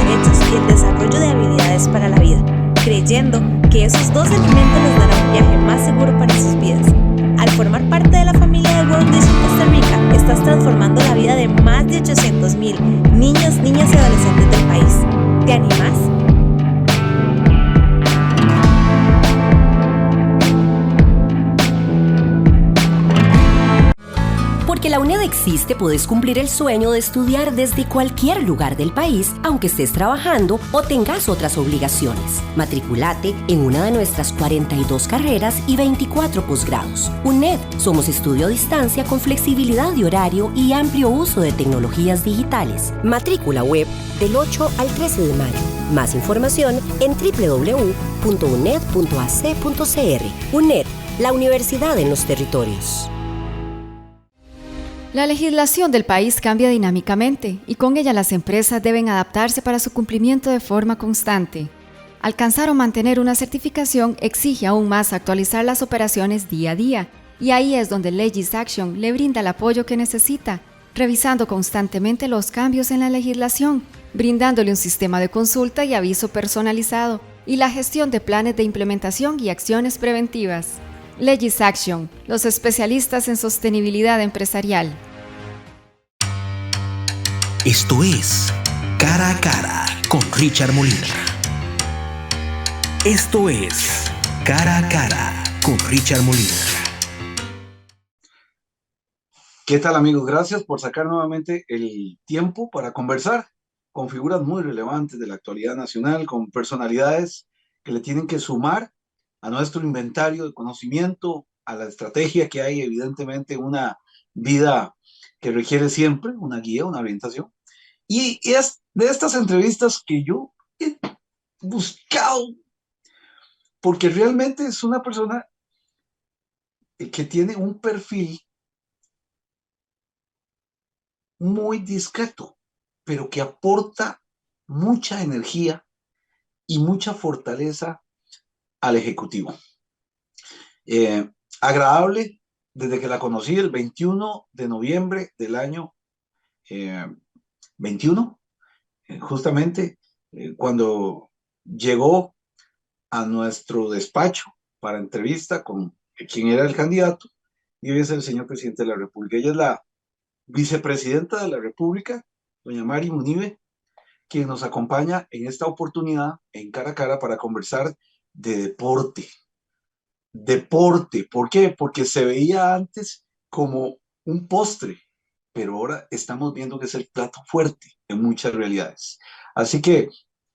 derechos y el desarrollo de habilidades para la vida, creyendo que esos dos elementos les darán un viaje más seguro para sus vidas. Al formar parte de la familia de World Vision Costa Rica, estás transformando la vida de más de 800,000 niños, niñas y adolescentes del país. ¿Te animás? Porque la UNED existe, puedes cumplir el sueño de estudiar desde cualquier lugar del país, aunque estés trabajando o tengas otras obligaciones. Matriculate en una de nuestras 42 carreras y 24 posgrados. UNED, somos estudio a distancia con flexibilidad de horario y amplio uso de tecnologías digitales. Matrícula web del 8 al 13 de mayo. Más información en www.uned.ac.cr. UNED, la universidad en los territorios. La legislación del país cambia dinámicamente y con ella las empresas deben adaptarse para su cumplimiento de forma constante. Alcanzar o mantener una certificación exige aún más actualizar las operaciones día a día, y ahí es donde LegisAction le brinda el apoyo que necesita, revisando constantemente los cambios en la legislación, brindándole un sistema de consulta y aviso personalizado y la gestión de planes de implementación y acciones preventivas. LegisAction, los especialistas en sostenibilidad empresarial. Esto es Cara a Cara con Richard Molina. Esto es Cara a Cara con Richard Molina. ¿Qué tal, amigos? Gracias por sacar nuevamente el tiempo para conversar con figuras muy relevantes de la actualidad nacional, con personalidades que le tienen que sumar a nuestro inventario de conocimiento, a la estrategia que hay, evidentemente, en una vida que requiere siempre una guía, una orientación. Y es de estas entrevistas que yo he buscado, porque realmente es una persona que tiene un perfil muy discreto, pero que aporta mucha energía y mucha fortaleza al Ejecutivo. Agradable desde que la conocí el 21 de noviembre del año 21, justamente cuando llegó a nuestro despacho para entrevista con quien era el candidato, y hoy es el señor presidente de la República. Ella es la vicepresidenta de la República, doña Mari Munive, quien nos acompaña en esta oportunidad en Cara a Cara para conversar de deporte. Deporte, ¿por qué? Porque se veía antes como un postre, pero ahora estamos viendo que es el plato fuerte en muchas realidades. Así que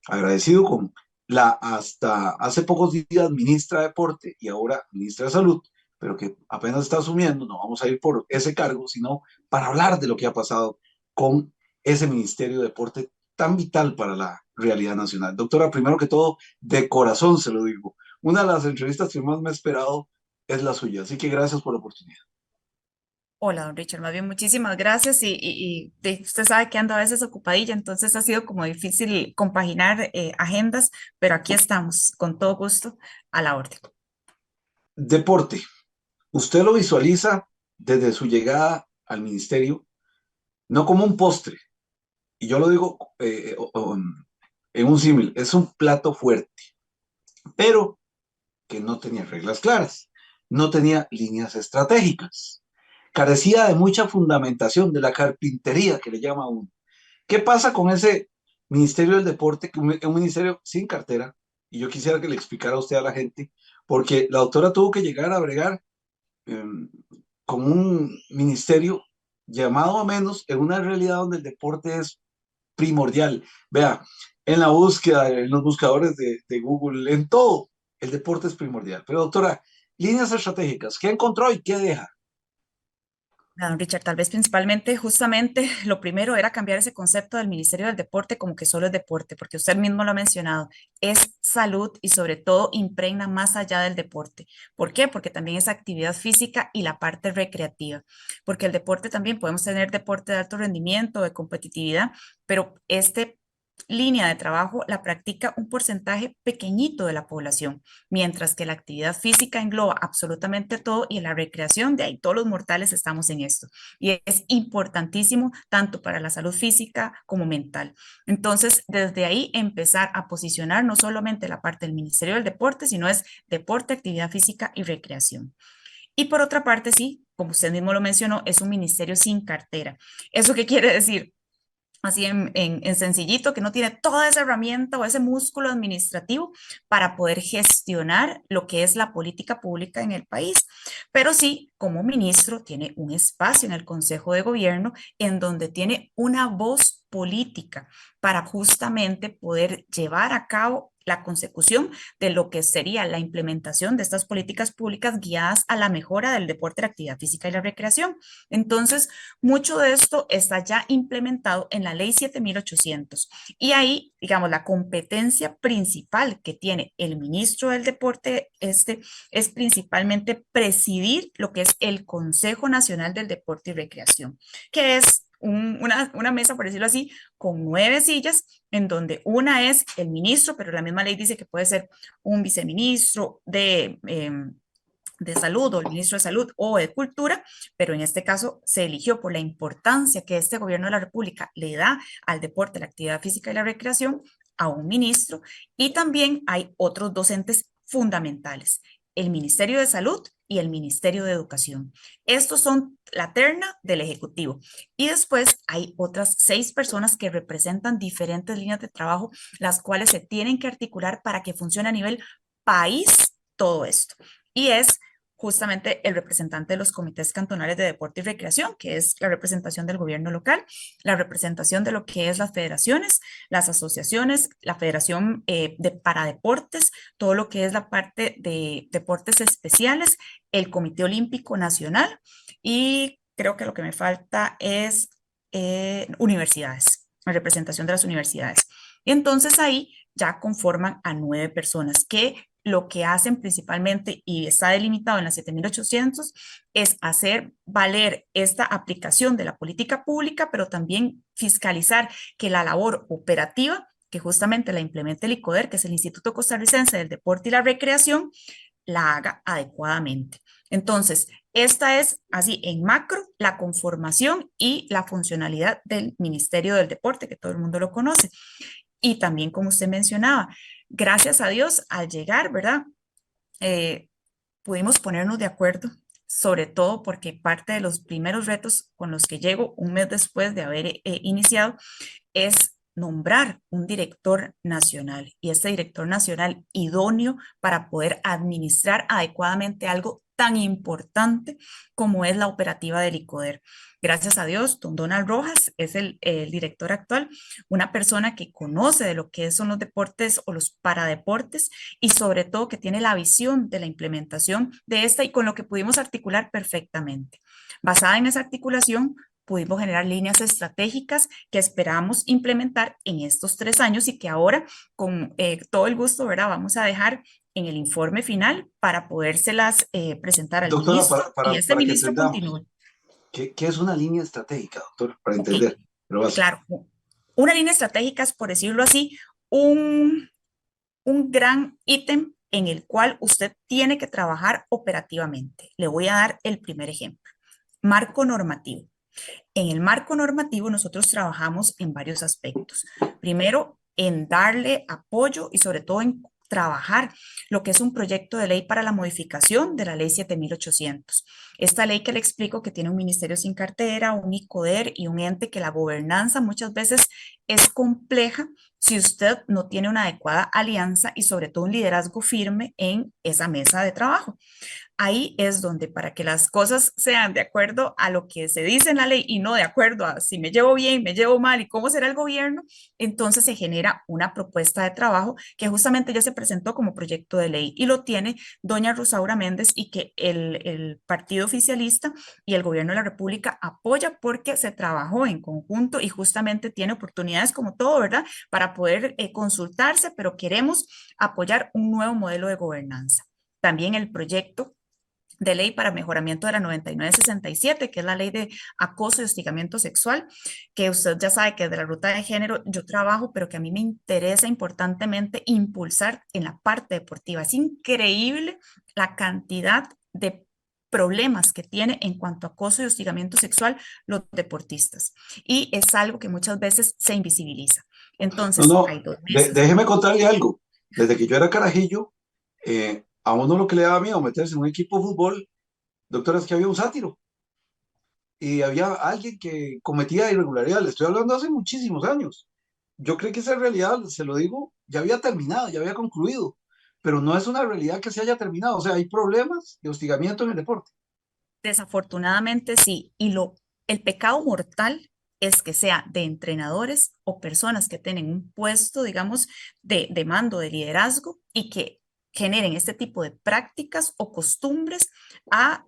agradecido con la hasta hace pocos días ministra de Deporte y ahora ministra de Salud, pero que apenas está asumiendo, no vamos a ir por ese cargo, sino para hablar de lo que ha pasado con ese Ministerio de Deporte tan vital para la realidad nacional. Doctora, primero que todo, de corazón se lo digo, una de las entrevistas que más me he esperado es la suya, así que gracias por la oportunidad. Hola, don Richard, más bien muchísimas gracias usted sabe que ando a veces ocupadilla, entonces ha sido como difícil compaginar agendas, pero aquí estamos con todo gusto a la orden. Deporte, usted lo visualiza desde su llegada al ministerio, no como un postre, y yo lo digo en un símil, es un plato fuerte, pero que no tenía reglas claras, no tenía líneas estratégicas, carecía de mucha fundamentación, de la carpintería que le llama a uno. ¿Qué pasa con ese Ministerio del Deporte, que es un ministerio sin cartera? Y yo quisiera que le explicara a usted a la gente, porque la doctora tuvo que llegar a bregar eh, con un ministerio llamado a menos en una realidad donde el deporte es primordial. Vea, en la búsqueda, en los buscadores de Google, en todo, el deporte es primordial. Pero doctora, líneas estratégicas, ¿qué encontró y qué deja? Don Richard, tal vez principalmente, justamente, lo primero era cambiar ese concepto del Ministerio del Deporte como que solo es deporte, porque usted mismo lo ha mencionado, es salud y sobre todo impregna más allá del deporte. ¿Por qué? Porque también es actividad física y la parte recreativa, porque el deporte también podemos tener deporte de alto rendimiento, de competitividad, pero este línea de trabajo la practica un porcentaje pequeñito de la población, mientras que la actividad física engloba absolutamente todo y en la recreación, de ahí todos los mortales estamos en esto. Y es importantísimo tanto para la salud física como mental. Entonces, desde ahí empezar a posicionar no solamente la parte del Ministerio del Deporte, sino es deporte, actividad física y recreación. Y por otra parte, sí, como usted mismo lo mencionó, es un ministerio sin cartera. ¿Eso qué quiere decir? Así en sencillito, que no tiene toda esa herramienta o ese músculo administrativo para poder gestionar lo que es la política pública en el país. Pero sí, como ministro, tiene un espacio en el Consejo de Gobierno en donde tiene una voz política para justamente poder llevar a cabo la consecución de lo que sería la implementación de estas políticas públicas guiadas a la mejora del deporte, la actividad física y la recreación. Entonces, mucho de esto está ya implementado en la ley 7800 y ahí, digamos, la competencia principal que tiene el ministro del deporte es principalmente presidir lo que es el Consejo Nacional del Deporte y Recreación, que es una mesa, por decirlo así, con 9 sillas, en donde una es el ministro, pero la misma ley dice que puede ser un viceministro de salud o el ministro de salud o de cultura, pero en este caso se eligió por la importancia que este gobierno de la República le da al deporte, la actividad física y la recreación a un ministro, y también hay otros docentes fundamentales, el Ministerio de Salud y el Ministerio de Educación. Estos son la terna del Ejecutivo. Y después hay otras 6 personas que representan diferentes líneas de trabajo, las cuales se tienen que articular para que funcione a nivel país todo esto. Y es justamente el representante de los comités cantonales de deporte y recreación, que es la representación del gobierno local, la representación de lo que es las federaciones, las asociaciones, la federación para deportes, todo lo que es la parte de deportes especiales, el Comité Olímpico Nacional y creo que lo que me falta es universidades, la representación de las universidades. Y entonces ahí ya conforman a 9 personas que lo que hacen principalmente, y está delimitado en la 7800, es hacer valer esta aplicación de la política pública, pero también fiscalizar que la labor operativa, que justamente la implemente el ICODER, que es el Instituto Costarricense del Deporte y la Recreación, la haga adecuadamente. Entonces, esta es así en macro la conformación y la funcionalidad del Ministerio del Deporte, que todo el mundo lo conoce. Y también, como usted mencionaba, gracias a Dios, al llegar, ¿verdad? Pudimos ponernos de acuerdo, sobre todo porque parte de los primeros retos con los que llego un mes después de haber iniciado es nombrar un director nacional y este director nacional idóneo para poder administrar adecuadamente algo tan importante como es la operativa del ICODER. Gracias a Dios, don Donald Rojas es el director actual, una persona que conoce de lo que son los deportes o los paradeportes y sobre todo que tiene la visión de la implementación de esta y con lo que pudimos articular perfectamente. Basada en esa articulación, pudimos generar líneas estratégicas que esperamos implementar en estos 3 años y que ahora con todo el gusto, ¿verdad? Vamos a dejar en el informe final para podérselas presentar al Doctora, ministro y este para que ministro entendamos, continúe. ¿qué es una línea estratégica, doctor? Para Ok, entender, lo básico. claro. Una línea estratégica es, por decirlo así, un gran ítem en el cual usted tiene que trabajar operativamente. Le voy a dar el primer ejemplo. Marco normativo. En el marco normativo nosotros trabajamos en varios aspectos. Primero, en darle apoyo y sobre todo en trabajar lo que es un proyecto de ley para la modificación de la ley 7800. Esta ley que le explico que tiene un ministerio sin cartera, un ICODER y un ente que la gobernanza muchas veces es compleja si usted no tiene una adecuada alianza y sobre todo un liderazgo firme en esa mesa de trabajo. Ahí es donde para que las cosas sean de acuerdo a lo que se dice en la ley y no de acuerdo a si me llevo bien, me llevo mal y cómo será el gobierno, entonces se genera una propuesta de trabajo que justamente ya se presentó como proyecto de ley y lo tiene doña Rosaura Méndez y que el partido oficialista y el gobierno de la República apoya porque se trabajó en conjunto y justamente tiene oportunidades como todo, ¿verdad? Para poder consultarse, pero queremos apoyar un nuevo modelo de gobernanza. También el proyecto de ley para mejoramiento de la 9967, que es la ley de acoso y hostigamiento sexual, que usted ya sabe que de la ruta de género yo trabajo, pero que a mí me interesa importantemente impulsar en la parte deportiva. Es increíble la cantidad de problemas que tiene en cuanto a acoso y hostigamiento sexual los deportistas. Y es algo que muchas veces se invisibiliza. No, Entonces, no, hay 2 meses. déjeme contarle algo. Desde que yo era carajillo, a uno lo que le daba miedo meterse en un equipo de fútbol, doctora, es que había un sátiro y había alguien que cometía irregularidades. Le estoy hablando hace muchísimos años. Yo creo que esa realidad, se lo digo, ya había terminado, ya había concluido, pero no es una realidad que se haya terminado. O sea, hay problemas de hostigamiento en el deporte. Desafortunadamente sí, y el pecado mortal es que sea de entrenadores o personas que tienen un puesto, digamos, de mando, de liderazgo y que generen este tipo de prácticas o costumbres a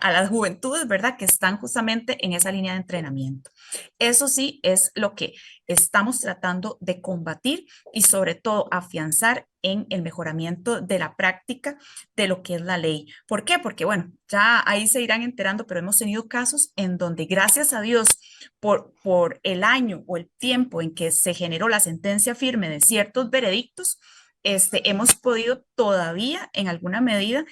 las juventudes, ¿verdad? Que están justamente en esa línea de entrenamiento. Eso sí es lo que estamos tratando de combatir y sobre todo afianzar en el mejoramiento de la práctica de lo que es la ley. ¿Por qué? Porque, bueno, ya ahí se irán enterando, pero hemos tenido casos en donde, gracias a Dios, por el año o el tiempo en que se generó la sentencia firme de ciertos veredictos, hemos podido todavía, en alguna medida,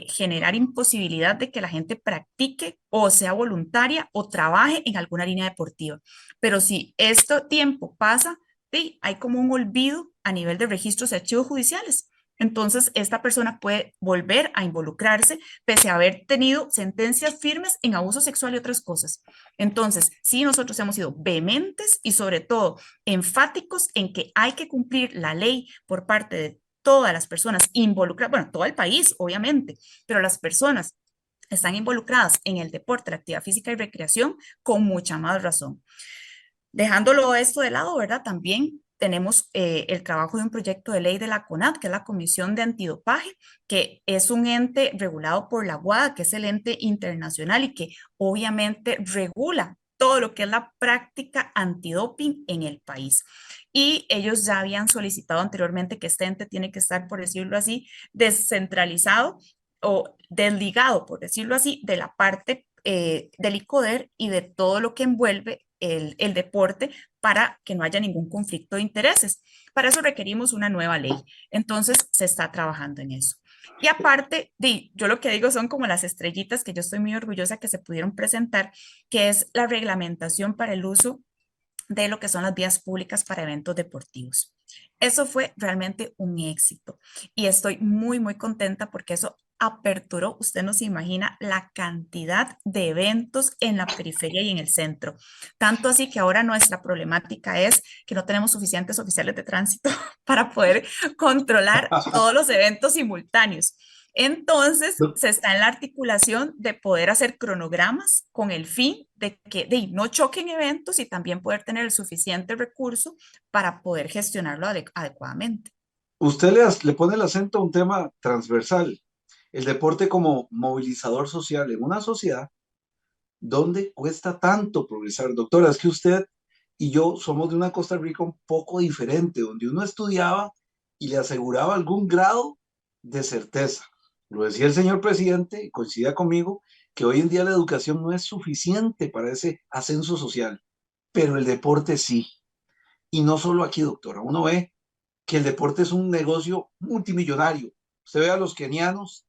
generar imposibilidad de que la gente practique o sea voluntaria o trabaje en alguna línea deportiva. Pero si este tiempo pasa, sí, hay como un olvido a nivel de registros y archivos judiciales. Entonces, esta persona puede volver a involucrarse pese a haber tenido sentencias firmes en abuso sexual y otras cosas. Entonces, sí, nosotros hemos sido vehementes y sobre todo enfáticos en que hay que cumplir la ley por parte de todas las personas involucradas, bueno, todo el país, obviamente, pero las personas están involucradas en el deporte, la actividad física y recreación con mucha más razón. Dejándolo esto de lado, ¿verdad? También tenemos el trabajo de un proyecto de ley de la CONAD, que es la Comisión de Antidopaje, que es un ente regulado por la WADA, que es el ente internacional y que obviamente regula todo lo que es la práctica antidoping en el país. Y ellos ya habían solicitado anteriormente que este ente tiene que estar, por decirlo así, descentralizado o desligado, por decirlo así, de la parte del ICODER y de todo lo que envuelve el deporte para que no haya ningún conflicto de intereses. Para eso requerimos una nueva ley. Entonces, se está trabajando en eso. Y aparte, yo lo que digo son como las estrellitas que yo estoy muy orgullosa que se pudieron presentar, que es la reglamentación para el uso de lo que son las vías públicas para eventos deportivos. Eso fue realmente un éxito y estoy muy, muy contenta porque eso aperturó, usted no se imagina la cantidad de eventos en la periferia y en el centro. Tanto así que ahora nuestra problemática es que no tenemos suficientes oficiales de tránsito para poder controlar todos los eventos simultáneos. Entonces, se está en la articulación de poder hacer cronogramas con el fin de que no choquen eventos y también poder tener el suficiente recurso para poder gestionarlo adecuadamente. Usted le pone el acento a un tema transversal, el deporte como movilizador social en una sociedad donde cuesta tanto progresar. Doctora, es que usted y yo somos de una Costa Rica un poco diferente, donde uno estudiaba y le aseguraba algún grado de certeza. Lo decía el señor presidente, y coincida conmigo, que hoy en día la educación no es suficiente para ese ascenso social, pero el deporte sí. Y no solo aquí, doctora, uno ve que el deporte es un negocio multimillonario. Usted ve a los kenianos,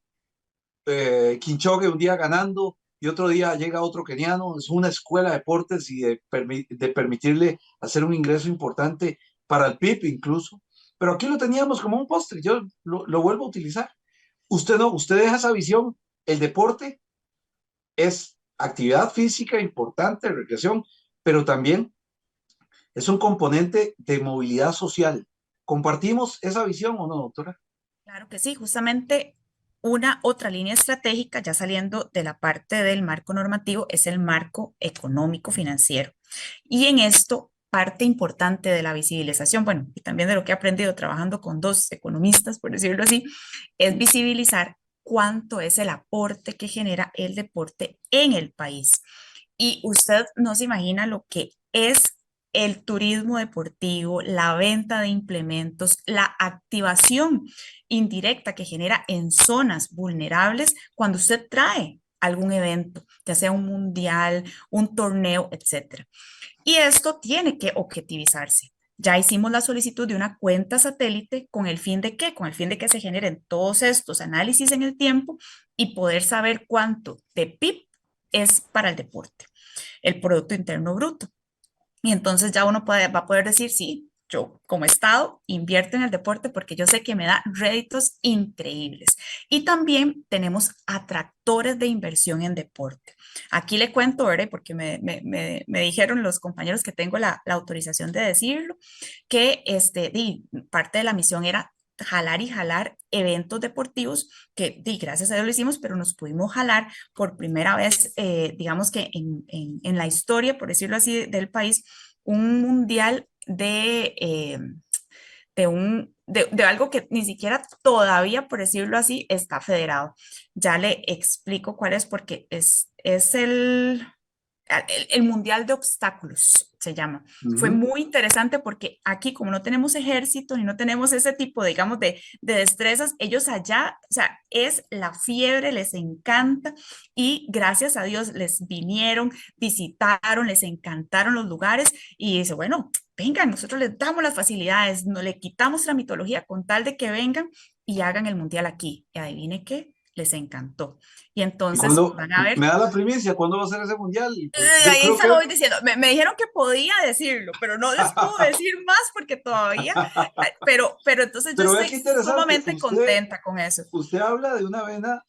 Kinchoge un día ganando y otro día llega otro keniano, es una escuela de deportes y de permitirle hacer un ingreso importante para el PIB incluso. Pero aquí lo teníamos como un postre, yo lo vuelvo a utilizar. Usted no, usted deja esa visión, el deporte es actividad física importante, recreación, pero también es un componente de movilidad social. ¿Compartimos esa visión o no, doctora? Claro que sí, justamente una otra línea estratégica, ya saliendo de la parte del marco normativo, es el marco económico financiero. Y en esto, parte importante de la visibilización, bueno, y también de lo que he aprendido trabajando con 2 economistas, por decirlo así, es visibilizar cuánto es el aporte que genera el deporte en el país. Y usted no se imagina lo que es el turismo deportivo, la venta de implementos, la activación indirecta que genera en zonas vulnerables cuando usted trae algún evento, ya sea un mundial, un torneo, etcétera. Y esto tiene que objetivizarse. Ya hicimos la solicitud de una cuenta satélite con el fin de qué, con el fin de que se generen todos estos análisis en el tiempo y poder saber cuánto de PIB es para el deporte, el Producto Interno Bruto. Y entonces ya uno va a poder decir, sí, yo como Estado invierto en el deporte porque yo sé que me da réditos increíbles. Y también tenemos atractores de inversión en deporte. Aquí le cuento, ¿verdad? Porque me dijeron los compañeros que tengo la autorización de decirlo, que parte de la misión era jalar y jalar eventos deportivos que gracias a Dios lo hicimos, pero nos pudimos jalar por primera vez, digamos que en la historia, por decirlo así, del país, un mundial de algo que ni siquiera todavía, por decirlo así, está federado. Ya le explico cuál es, porque es el Mundial de Obstáculos, se llama. Fue Ujú. muy interesante porque aquí, como no tenemos ejército y no tenemos ese tipo, digamos, de destrezas, ellos allá, o sea, es la fiebre, les encanta y gracias a Dios les vinieron, visitaron, les encantaron los lugares y dice, bueno, vengan, nosotros les damos las facilidades, no le quitamos la mitología con tal de que vengan y hagan el mundial aquí. Y adivine qué, les encantó. Y ¿Y entonces cuándo van a ver. me da la primicia? ¿Cuándo va a ser ese mundial? Yo Ahí creo se que, lo voy diciendo. Me dijeron que podía decirlo, pero no les puedo decir más porque todavía, pero entonces yo pero vea estoy qué interesante. sumamente contenta con eso. Usted habla de una vena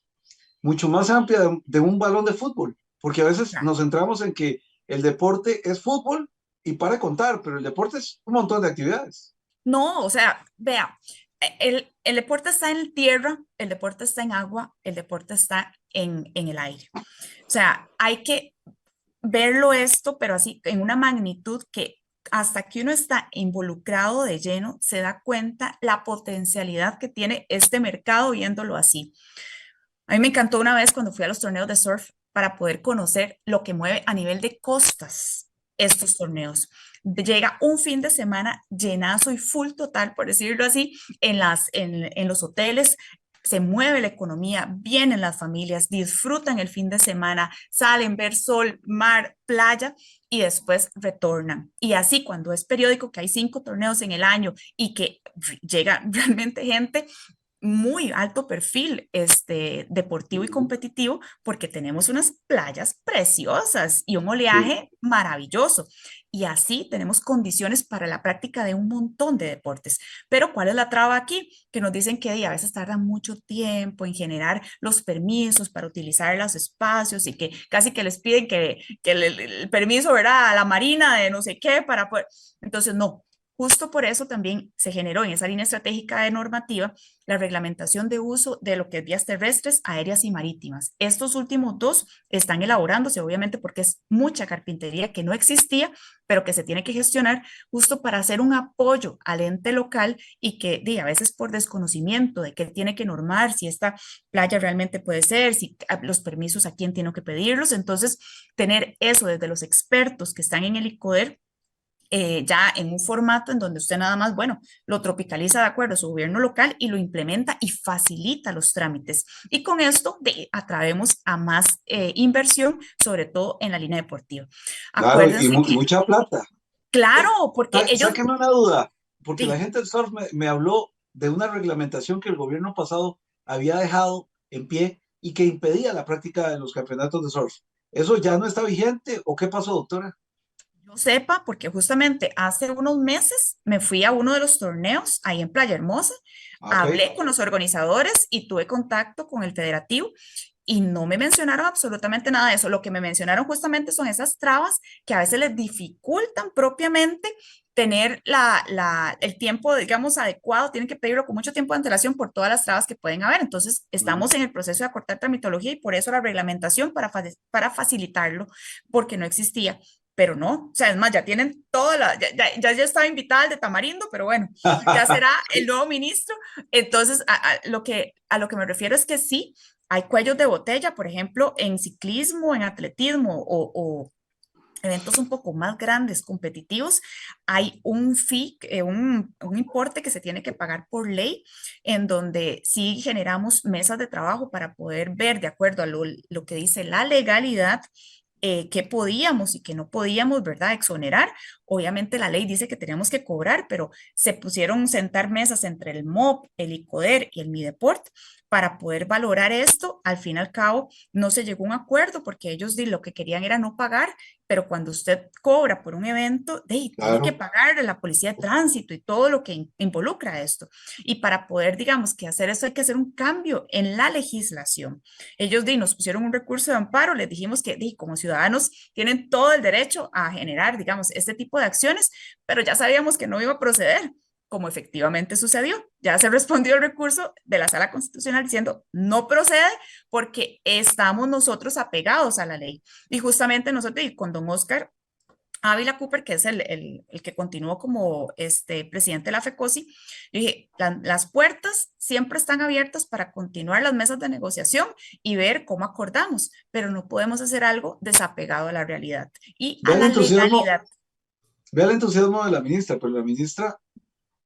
mucho más amplia de un balón de fútbol, porque a veces Ya. nos centramos en que el deporte es fútbol y para contar, pero el deporte es un montón de actividades. No, o sea, vea, el deporte está en tierra, el deporte está en agua, el deporte está en el aire. O sea, hay que verlo esto, pero así en una magnitud que hasta que uno está involucrado de lleno, se da cuenta la potencialidad que tiene este mercado viéndolo así. A mí me encantó una vez cuando fui a los torneos de surf para poder conocer lo que mueve a nivel de costas estos torneos. Llega un fin de semana llenazo y full total, por decirlo así, en los hoteles. Se mueve la economía, vienen las familias, disfrutan el fin de semana, salen, ver sol, mar, playa y después retornan. Y así cuando es periódico que hay 5 torneos en el año y que llega realmente gente, muy alto perfil deportivo y Ujú. competitivo porque tenemos unas playas preciosas y un Sí, oleaje maravilloso. Y así tenemos condiciones para la práctica de un montón de deportes. Pero ¿cuál es la traba aquí? Que nos dicen que a veces tardan mucho tiempo en generar los permisos para utilizar los espacios y que casi que les piden que el permiso, ¿verdad? A la marina de no sé qué para poder. Entonces, no. Justo por eso también se generó en esa línea estratégica de normativa la reglamentación de uso de lo que es vías terrestres, aéreas y marítimas. Estos últimos dos están elaborándose, obviamente, porque es mucha carpintería que no existía, pero que se tiene que gestionar justo para hacer un apoyo al ente local y que a veces por desconocimiento de qué tiene que normar, si esta playa realmente puede ser, si los permisos a quién tiene que pedirlos. Entonces, tener eso desde los expertos que están en el ICODER ya en un formato en donde usted nada más, bueno, lo tropicaliza de acuerdo a su gobierno local y lo implementa y facilita los trámites. Y con esto atraemos a más inversión, sobre todo en la línea deportiva. claro, y Acuérdense que, mucha plata. claro, porque ellos, Sáqueme una duda, porque la sí, gente del surf me habló de una reglamentación que el gobierno pasado había dejado en pie y que impedía la práctica de los campeonatos de surf. ¿Eso ya no está vigente o qué pasó, doctora? yo sepa, porque justamente hace unos meses me fui a uno de los torneos ahí en Playa Hermosa, Ah, ok. hablé con los organizadores y tuve contacto con el federativo y no me mencionaron absolutamente nada de eso. Lo que me mencionaron justamente son esas trabas que a veces les dificultan propiamente tener el tiempo, digamos, adecuado, tienen que pedirlo con mucho tiempo de antelación por todas las trabas que pueden haber. Entonces, Ujú. estamos en el proceso de acortar tramitología y por eso la reglamentación para facilitarlo, porque no existía. Pero no, o sea, es más, ya tienen toda ya estaba invitada al de Tamarindo, pero bueno, ya será el nuevo ministro. Entonces, a lo que me refiero es que sí, hay cuellos de botella, por ejemplo, en ciclismo, en atletismo o eventos un poco más grandes, competitivos, hay un fee, un importe que se tiene que pagar por ley, en donde sí generamos mesas de trabajo para poder ver, de acuerdo a lo que dice la legalidad, qué podíamos y qué no podíamos, ¿verdad? Exonerar. Obviamente la ley dice que teníamos que cobrar, pero se pusieron sentar mesas entre el MOP, el ICODER y el MIDEPORT para poder valorar esto. Al fin y al cabo, no se llegó a un acuerdo porque ellos lo que querían era no pagar, pero cuando usted cobra por un evento, tiene que Claro, pagar la policía de tránsito y todo lo que involucra esto. Y para poder, digamos, que hacer eso hay que hacer un cambio en la legislación. Ellos nos pusieron un recurso de amparo, les dijimos que como ciudadanos tienen todo el derecho a generar, digamos, este tipo de acciones, pero ya sabíamos que no iba a proceder, como efectivamente sucedió. Ya se respondió el recurso de la Sala Constitucional diciendo no procede porque estamos nosotros apegados a la ley. Y justamente nosotros, y con don Oscar Ávila Cooper, que es el que continuó como presidente de la FECOSI, yo dije, las puertas siempre están abiertas para continuar las mesas de negociación y ver cómo acordamos, pero no podemos hacer algo desapegado a la realidad y a vea el la entusiasmo, legalidad. vea el entusiasmo de la ministra, pero la ministra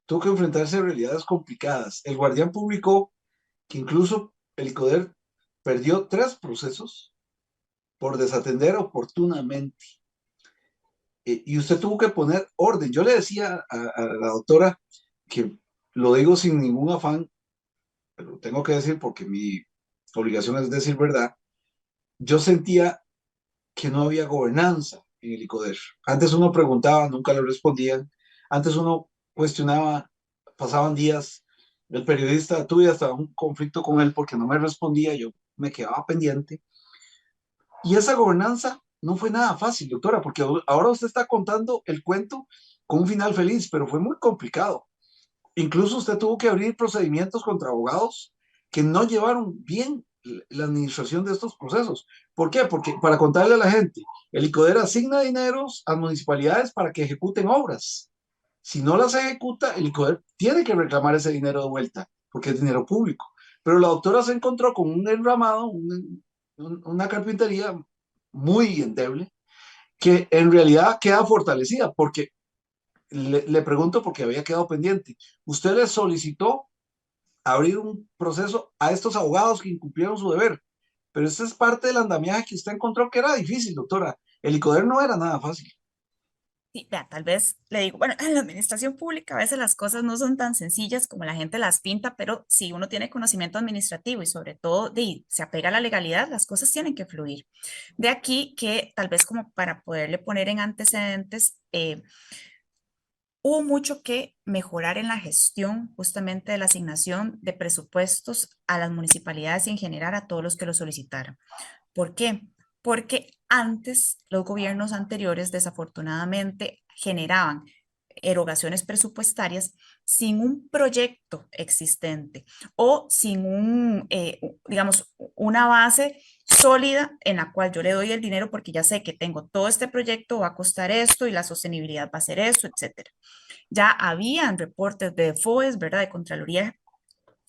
tuvo que enfrentarse a realidades complicadas. El Guardián publicó que incluso el ICODER perdió 3 procesos por desatender oportunamente. Y usted tuvo que poner orden. Yo le decía a la doctora que lo digo sin ningún afán, pero tengo que decir porque mi obligación es decir verdad. Yo sentía que no había gobernanza en el ICODER. Antes uno preguntaba, nunca le respondían. Antes uno cuestionaba, pasaban días. El periodista, tuve hasta un conflicto con él porque no me respondía, yo me quedaba pendiente. Y esa gobernanza no fue nada fácil, doctora, porque ahora usted está contando el cuento con un final feliz, pero fue muy complicado. Incluso usted tuvo que abrir procedimientos contra abogados que no llevaron bien la administración de estos procesos. ¿Por qué? Porque para contarle a la gente, el ICODER asigna dineros a municipalidades para que ejecuten obras. Si no las ejecuta, el ICODER tiene que reclamar ese dinero de vuelta, porque es dinero público. Pero la doctora se encontró con un enramado, una carpintería muy endeble, que en realidad queda fortalecida, porque le pregunto porque había quedado pendiente. ¿Usted le solicitó abrir un proceso a estos abogados que incumplieron su deber? Pero esta es parte del andamiaje que usted encontró que era difícil, doctora. El ICODER no era nada fácil. Sí, vea, tal vez le digo, bueno, en la administración pública a veces las cosas no son tan sencillas como la gente las pinta, pero si uno tiene conocimiento administrativo y sobre todo se apega a la legalidad, las cosas tienen que fluir. De aquí que tal vez como para poderle poner en antecedentes, hubo mucho que mejorar en la gestión justamente de la asignación de presupuestos a las municipalidades y en general a todos los que lo solicitaron. ¿Por qué? Porque antes los gobiernos anteriores desafortunadamente generaban erogaciones presupuestarias sin un proyecto existente o sin digamos, una base sólida en la cual yo le doy el dinero porque ya sé que tengo todo este proyecto, va a costar esto y la sostenibilidad va a ser esto, etcétera. Ya habían reportes de FOES, ¿verdad? De Contraloría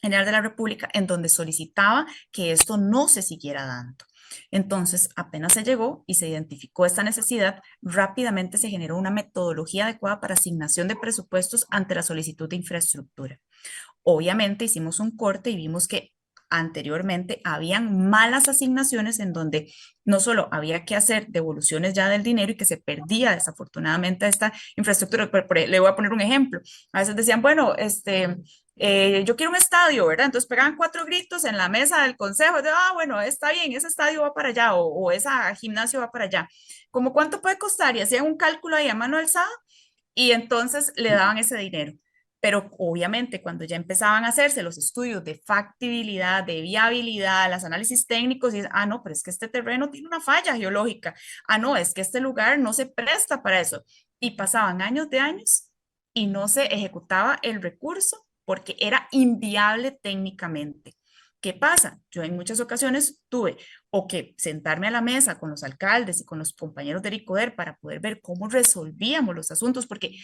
General de la República, en donde solicitaba que esto no se siguiera dando. Entonces, apenas se llegó y se identificó esta necesidad, rápidamente se generó una metodología adecuada para asignación de presupuestos ante la solicitud de infraestructura. Obviamente hicimos un corte y vimos que anteriormente habían malas asignaciones en donde no solo había que hacer devoluciones ya del dinero y que se perdía desafortunadamente esta infraestructura. Le voy a poner un ejemplo. A veces decían, bueno, yo quiero un estadio, ¿verdad? Entonces pegaban 4 gritos en la mesa del consejo, bueno, está bien, ese estadio va para allá o esa gimnasio va para allá. ¿Cómo cuánto puede costar? Y hacían un cálculo ahí a mano alzada y entonces le daban ese dinero. Pero obviamente cuando ya empezaban a hacerse los estudios de factibilidad, de viabilidad, los análisis técnicos, y no, pero es que este terreno tiene una falla geológica, no, es que este lugar no se presta para eso. Y pasaban años de años y no se ejecutaba el recurso porque era inviable técnicamente. ¿Qué pasa? Yo en muchas ocasiones tuve o que sentarme a la mesa con los alcaldes y con los compañeros de ICODER para poder ver cómo resolvíamos los asuntos, porque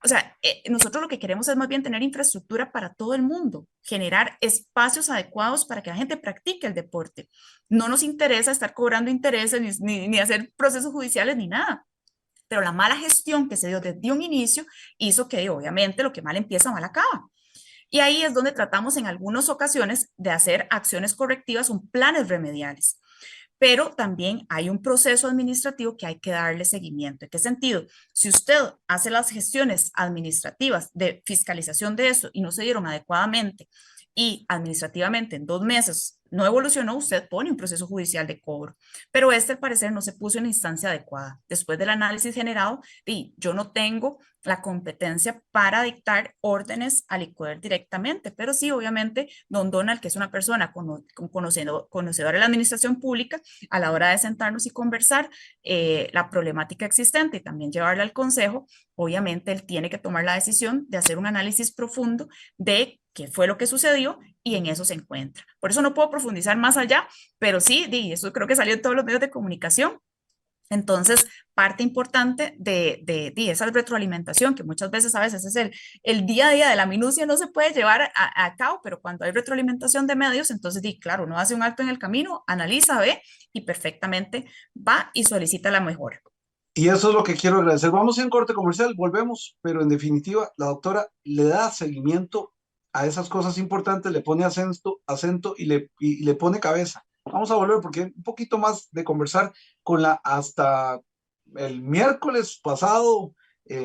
O sea, nosotros lo que queremos es más bien tener infraestructura para todo el mundo, generar espacios adecuados para que la gente practique el deporte. No nos interesa estar cobrando intereses ni hacer procesos judiciales ni nada. Pero la mala gestión que se dio desde un inicio hizo que obviamente lo que mal empieza, mal acaba. Y ahí es donde tratamos en algunas ocasiones de hacer acciones correctivas o planes remediales. Pero también hay un proceso administrativo que hay que darle seguimiento. ¿En qué sentido? Si usted hace las gestiones administrativas de fiscalización de eso y no se dieron adecuadamente y administrativamente en 2 meses no evolucionó, usted pone un proceso judicial de cobro. Pero al parecer no se puso en la instancia adecuada. Después del análisis generado, y yo no tengo la competencia para dictar órdenes al ICODER directamente, pero sí, obviamente, don Donald, que es una persona conocedora de la administración pública, a la hora de sentarnos y conversar la problemática existente y también llevarla al consejo, obviamente él tiene que tomar la decisión de hacer un análisis profundo de qué fue lo que sucedió y en eso se encuentra. Por eso no puedo profundizar más allá, pero sí, eso creo que salió en todos los medios de comunicación. Entonces, parte importante de esa retroalimentación, que muchas veces a veces es el día a día de la minucia, no se puede llevar a cabo, pero cuando hay retroalimentación de medios, entonces, claro, uno hace un alto en el camino, analiza, ve y perfectamente va y solicita la mejora. Y eso es lo que quiero agradecer. Vamos a un corte comercial, volvemos, pero en definitiva, la doctora le da seguimiento a esas cosas importantes, le pone acento y le pone cabeza. Vamos a volver porque hay un poquito más de conversar con la hasta el miércoles pasado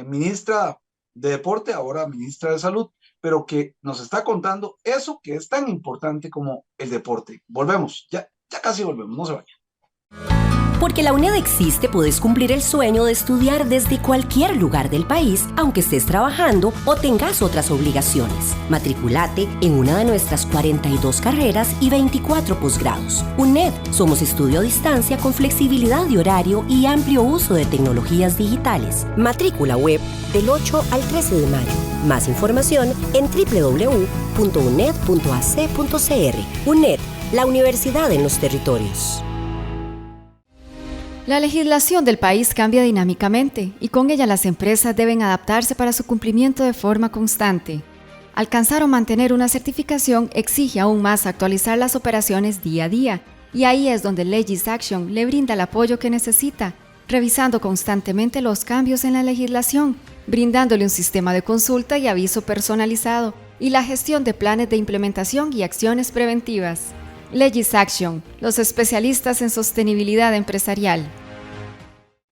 ministra de Deporte, ahora ministra de Salud, pero que nos está contando eso que es tan importante como el deporte. Volvemos, ya casi volvemos, no se vayan. Porque la UNED existe, puedes cumplir el sueño de estudiar desde cualquier lugar del país, aunque estés trabajando o tengas otras obligaciones. Matriculate en una de nuestras 42 carreras y 24 posgrados. UNED, somos estudio a distancia con flexibilidad de horario y amplio uso de tecnologías digitales. Matrícula web del 8 al 13 de mayo. Más información en www.uned.ac.cr. UNED, la universidad en los territorios. La legislación del país cambia dinámicamente y con ella las empresas deben adaptarse para su cumplimiento de forma constante. Alcanzar o mantener una certificación exige aún más actualizar las operaciones día a día, y ahí es donde Legis Action le brinda el apoyo que necesita, revisando constantemente los cambios en la legislación, brindándole un sistema de consulta y aviso personalizado, y la gestión de planes de implementación y acciones preventivas. Legis Action, los especialistas en sostenibilidad empresarial.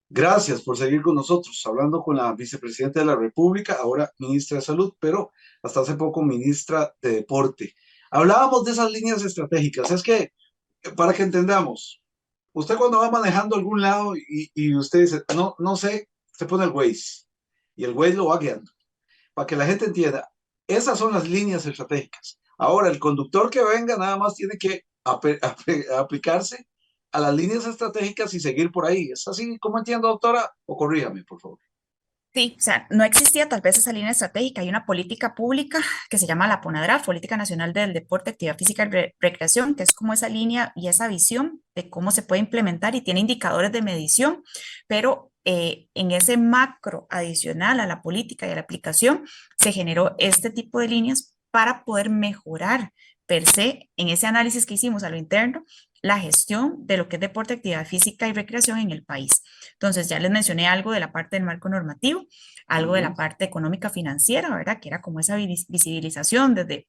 Gracias por seguir con nosotros, hablando con la vicepresidenta de la República, ahora ministra de Salud, pero hasta hace poco ministra de Deporte. Hablábamos de esas líneas estratégicas. Es que, para que entendamos, usted cuando va manejando a algún lado y usted dice, no sé, se pone el Waze y el Waze lo va guiando. Para que la gente entienda, esas son las líneas estratégicas. Ahora, el conductor que venga nada más tiene que aplicarse a las líneas estratégicas y seguir por ahí. ¿Es así como entiendo, doctora? O corríjame, por favor. Sí, o sea, no existía tal vez esa línea estratégica. Hay una política pública que se llama la PONADRAF, Política Nacional del Deporte, Actividad Física y Recreación, que es como esa línea y esa visión de cómo se puede implementar y tiene indicadores de medición, pero en ese macro adicional a la política y a la aplicación se generó este tipo de líneas para poder mejorar per se en ese análisis que hicimos a lo interno la gestión de lo que es deporte, actividad física y recreación en el país. Entonces, ya les mencioné algo de la parte del marco normativo, algo de la parte económica financiera, ¿verdad? Que era como esa visibilización desde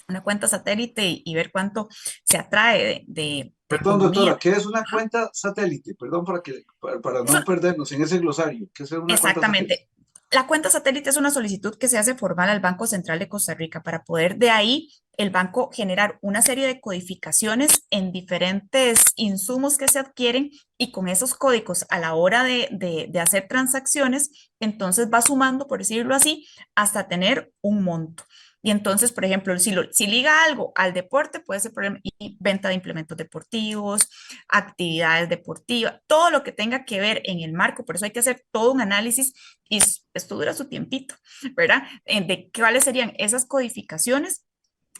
una cuenta satélite y ver cuánto se atrae de Perdón, economía. doctora, ¿qué es una cuenta satélite? Perdón para no perdernos en ese glosario. ¿Qué es una Exactamente. cuenta satélite? La cuenta satélite es una solicitud que se hace formal al Banco Central de Costa Rica para poder de ahí el banco generar una serie de codificaciones en diferentes insumos que se adquieren y con esos códigos a la hora de hacer transacciones, entonces va sumando, por decirlo así, hasta tener un monto. Y entonces, por ejemplo, si liga algo al deporte, puede ser y venta de implementos deportivos, actividades deportivas, todo lo que tenga que ver en el marco. Por eso hay que hacer todo un análisis y esto dura su tiempito, ¿verdad? De cuáles serían esas codificaciones,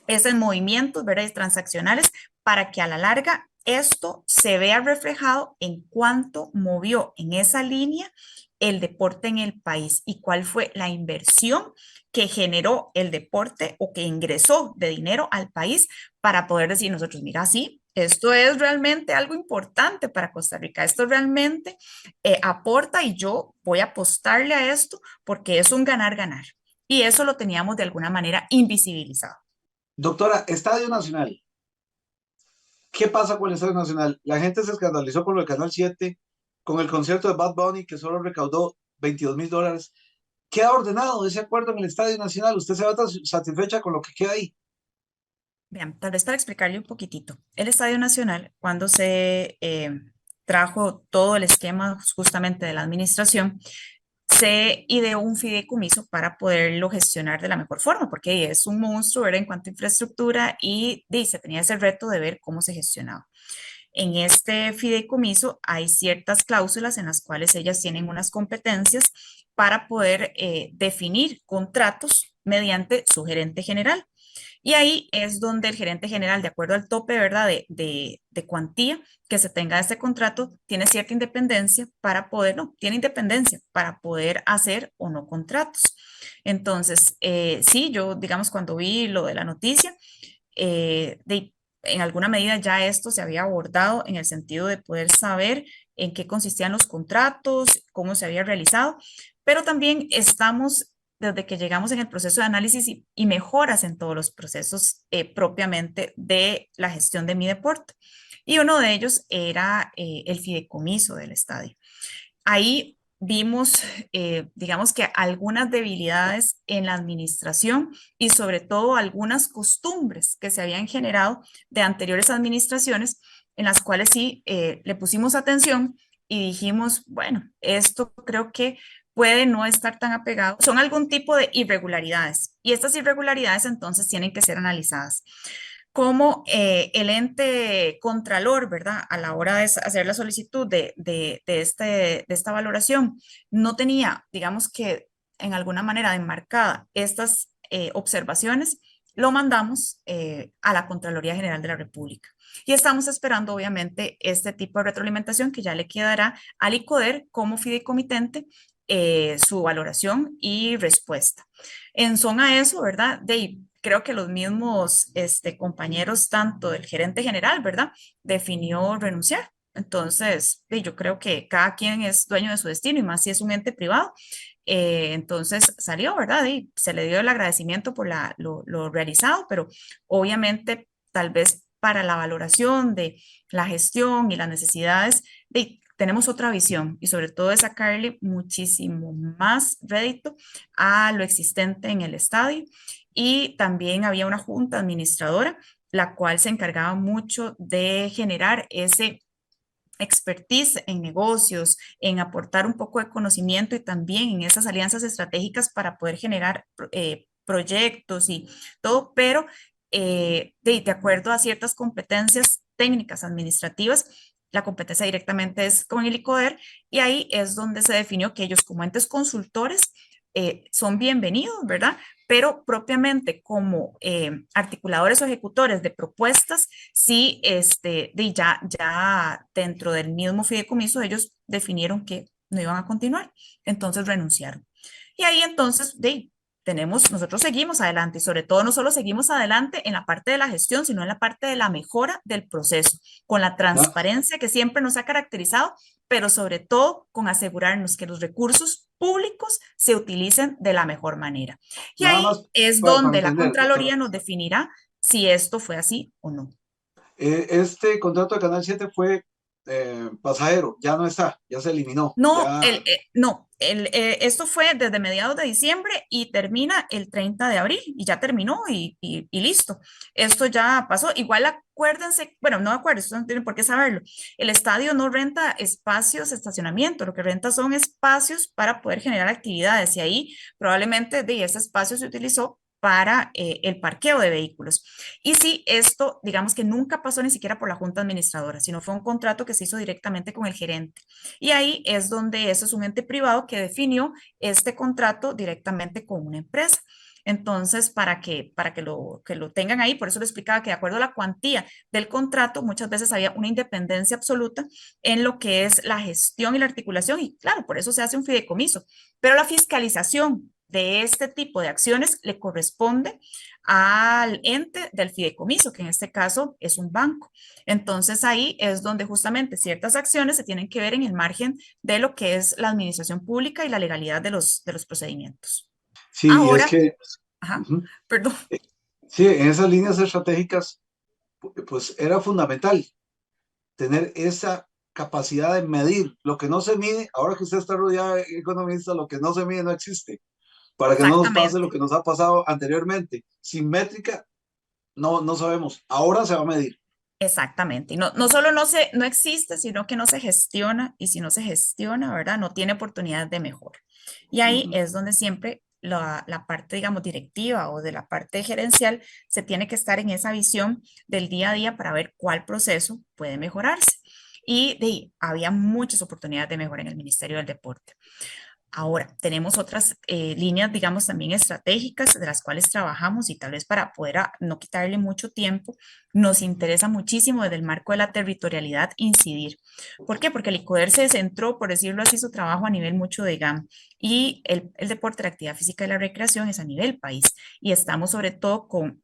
esos movimientos, ¿verdad? Transaccionales, para que a la larga esto se vea reflejado en cuánto movió en esa línea el deporte en el país y cuál fue la inversión que generó el deporte o que ingresó de dinero al país para poder decir nosotros, mira, sí, esto es realmente algo importante para Costa Rica, esto realmente aporta y yo voy a apostarle a esto porque es un ganar-ganar. Y eso lo teníamos de alguna manera invisibilizado. Doctora, Estadio Nacional. ¿Qué pasa con el Estadio Nacional? La gente se escandalizó con lo del Canal 7, con el concierto de Bad Bunny, que solo recaudó $22,000. ¿Queda ordenado ese acuerdo en el Estadio Nacional? ¿Usted se va tan satisfecha con lo que queda ahí? Vean, tal vez para explicarle un poquitito. El Estadio Nacional, cuando se trajo todo el esquema justamente de la administración, se ideó un fideicomiso para poderlo gestionar de la mejor forma, porque es un monstruo, ¿verdad? En cuanto a infraestructura y se tenía ese reto de ver cómo se gestionaba. En este fideicomiso hay ciertas cláusulas en las cuales ellas tienen unas competencias para poder definir contratos mediante su gerente general. Y ahí es donde el gerente general, de acuerdo al tope, ¿verdad? De cuantía que se tenga de este contrato, tiene cierta independencia para poder, no, tiene independencia para poder hacer o no contratos. Entonces, sí, yo, digamos, cuando vi lo de la noticia, en alguna medida ya esto se había abordado en el sentido de poder saber en qué consistían los contratos, cómo se había realizado, pero también estamos desde que llegamos en el proceso de análisis y mejoras en todos los procesos propiamente de la gestión de mi deporte. Y uno de ellos era el fideicomiso del estadio. Ahí vimos, digamos que algunas debilidades en la administración y sobre todo algunas costumbres que se habían generado de anteriores administraciones en las cuales sí le pusimos atención y dijimos, bueno, esto creo que puede no estar tan apegado, son algún tipo de irregularidades y estas irregularidades entonces tienen que ser analizadas como el ente contralor, ¿verdad? A la hora de hacer la solicitud de esta valoración, no tenía, digamos que en alguna manera enmarcada estas observaciones, lo mandamos a la Contraloría General de la República. Y estamos esperando, obviamente, este tipo de retroalimentación que ya le quedará al ICODER como fideicomitente su valoración y respuesta. En son a eso, ¿verdad? Creo que los mismos compañeros, tanto del gerente general, ¿verdad? Definió renunciar. Entonces, yo creo que cada quien es dueño de su destino y más si es un ente privado. Entonces salió, ¿verdad? Y se le dio el agradecimiento por lo realizado, pero obviamente tal vez para la valoración de la gestión y las necesidades, tenemos otra visión y sobre todo de sacarle muchísimo más rédito a lo existente en el estadio y también había una junta administradora, la cual se encargaba mucho de generar ese expertise en negocios, en aportar un poco de conocimiento y también en esas alianzas estratégicas para poder generar proyectos y todo, pero de acuerdo a ciertas competencias técnicas administrativas, la competencia directamente es con el ICODER y ahí es donde se definió que ellos como entes consultores son bienvenidos, ¿verdad? Pero propiamente como articuladores o ejecutores de propuestas, sí, ya dentro del mismo fideicomiso ellos definieron que no iban a continuar, entonces renunciaron. Y ahí entonces, nosotros seguimos adelante y sobre todo no solo seguimos adelante en la parte de la gestión, sino en la parte de la mejora del proceso, con la Na- transparencia que siempre nos ha caracterizado, pero sobre todo con asegurarnos que los recursos públicos se utilicen de la mejor manera. Y Nada ahí más es para donde la entender, Contraloría doctora. nos definirá si esto fue así o no. Este contrato de Canal 7 fue pasajero, ya no está, ya se eliminó, No, ya. esto fue desde mediados de diciembre y termina el 30 de abril y ya terminó y listo. Esto ya pasó. Igual acuérdense, bueno, no acuérdense, ustedes no tienen por qué saberlo. El estadio no renta espacios de estacionamiento, lo que renta son espacios para poder generar actividades y ahí probablemente de ese espacio se utilizó para el parqueo de vehículos. Y sí, esto, digamos que nunca pasó ni siquiera por la junta administradora, sino fue un contrato que se hizo directamente con el gerente. Y ahí es donde eso es un ente privado que definió este contrato directamente con una empresa. Entonces, que lo tengan ahí, por eso le explicaba que de acuerdo a la cuantía del contrato, muchas veces había una independencia absoluta en lo que es la gestión y la articulación, y claro, por eso se hace un fideicomiso, pero la fiscalización de este tipo de acciones le corresponde al ente del fideicomiso, que en este caso es un banco. Entonces ahí es donde justamente ciertas acciones se tienen que ver en el margen de lo que es la administración pública y la legalidad de los procedimientos. Sí, y es Ahora, que, ajá, ujú, perdón. sí, en esas líneas estratégicas, pues era fundamental tener esa capacidad de medir lo que no se mide. Ahora que usted está rodeado de economistas, lo que no se mide no existe, para que no nos pase lo Exactamente, que nos ha pasado anteriormente. Sin métrica, no sabemos. Ahora se va a medir. exactamente. Y no solo no existe, sino que no se gestiona, y si no se gestiona, ¿verdad? No tiene oportunidad de mejora. Y ahí Ujú. es donde siempre la parte, digamos, directiva o de la parte gerencial se tiene que estar en esa visión del día a día para ver cuál proceso puede mejorarse. Y había muchas oportunidades de mejora en el Ministerio del Deporte. Ahora, tenemos otras líneas, digamos, también estratégicas de las cuales trabajamos y tal vez para poder no quitarle mucho tiempo, nos interesa muchísimo desde el marco de la territorialidad incidir. ¿Por qué? Porque el ICODER se centró, por decirlo así, su trabajo a nivel mucho de GAM y el deporte, la actividad física y la recreación es a nivel país y estamos sobre todo con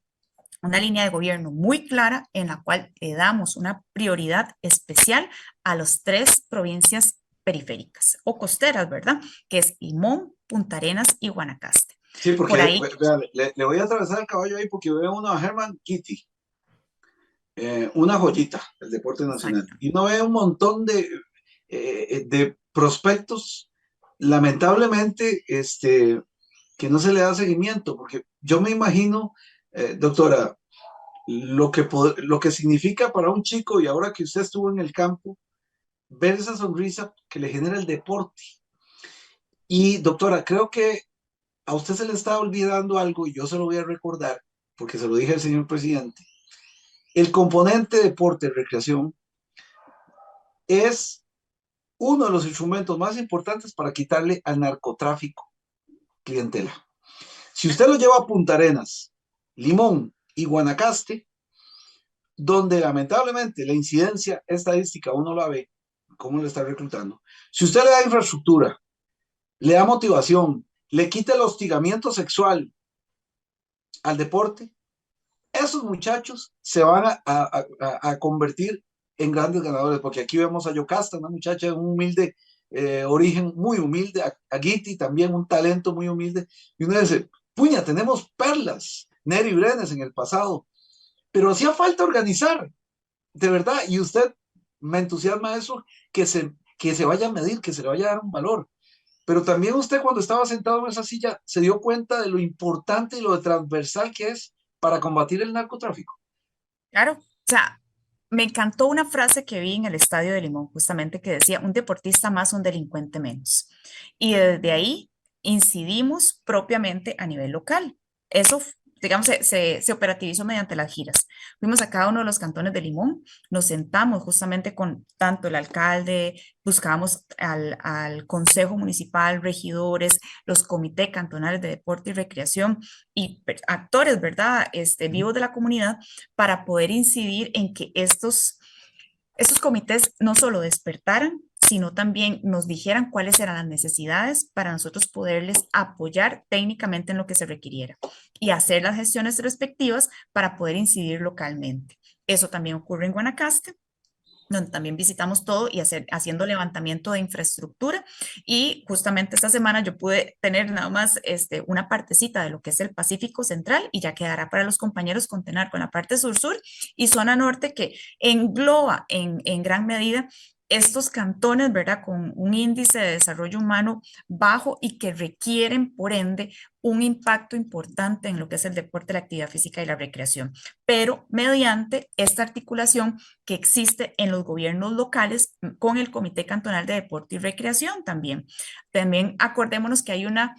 una línea de gobierno muy clara en la cual le damos una prioridad especial a las tres provincias periféricas o costeras, ¿verdad? Que es Limón, Punta Arenas y Guanacaste. Sí, Por porque ahí, vea, le voy a atravesar el caballo ahí porque veo uno a Herman Kitty, una joyita del deporte nacional. exacto, Y uno ve un montón de prospectos, lamentablemente, que no se le da seguimiento, porque yo me imagino, doctora, lo que significa para un chico, y ahora que usted estuvo en el campo, ver esa sonrisa que le genera el deporte. Y doctora, creo que a usted se le está olvidando algo y yo se lo voy a recordar, porque se lo dije al señor presidente. El componente deporte, recreación, es uno de los instrumentos más importantes para quitarle al narcotráfico clientela. Si usted lo lleva a Punta Arenas, Limón y Guanacaste, donde lamentablemente la incidencia estadística uno la ve, cómo le está reclutando. Si usted le da infraestructura, le da motivación, le quita el hostigamiento sexual al deporte, esos muchachos se van a convertir en grandes ganadores, porque aquí vemos a Yocasta, una muchacha de un humilde origen, muy humilde, a Guiti también un talento muy humilde, y uno dice, puña, tenemos perlas, Neri Brenes en el pasado, pero hacía falta organizar, de verdad, y usted me entusiasma eso, que se vaya a medir, que se le vaya a dar un valor. Pero también usted cuando estaba sentado en esa silla se dio cuenta de lo importante y lo transversal que es para combatir el narcotráfico. claro. O sea, me encantó una frase que vi en el Estadio de Limón, justamente que decía, un deportista más, un delincuente menos. Y desde ahí incidimos propiamente a nivel local. Eso, digamos, se operativizó mediante las giras. Fuimos a cada uno de los cantones de Limón, nos sentamos justamente con tanto el alcalde, buscábamos al consejo municipal, regidores, los comités cantonales de deporte y recreación y actores, ¿verdad? Vivos de la comunidad para poder incidir en que estos comités no solo despertaran, sino también nos dijeran cuáles eran las necesidades para nosotros poderles apoyar técnicamente en lo que se requiriera y hacer las gestiones respectivas para poder incidir localmente. Eso también ocurre en Guanacaste, donde también visitamos todo y haciendo levantamiento de infraestructura. Y justamente esta semana yo pude tener nada más una partecita de lo que es el Pacífico Central y ya quedará para los compañeros continuar con la parte sur-sur y zona norte que engloba en gran medida estos cantones, ¿verdad? Con un índice de desarrollo humano bajo y que requieren, por ende, un impacto importante en lo que es el deporte, la actividad física y la recreación, pero mediante esta articulación que existe en los gobiernos locales con el Comité Cantonal de Deporte y Recreación también. También acordémonos que hay una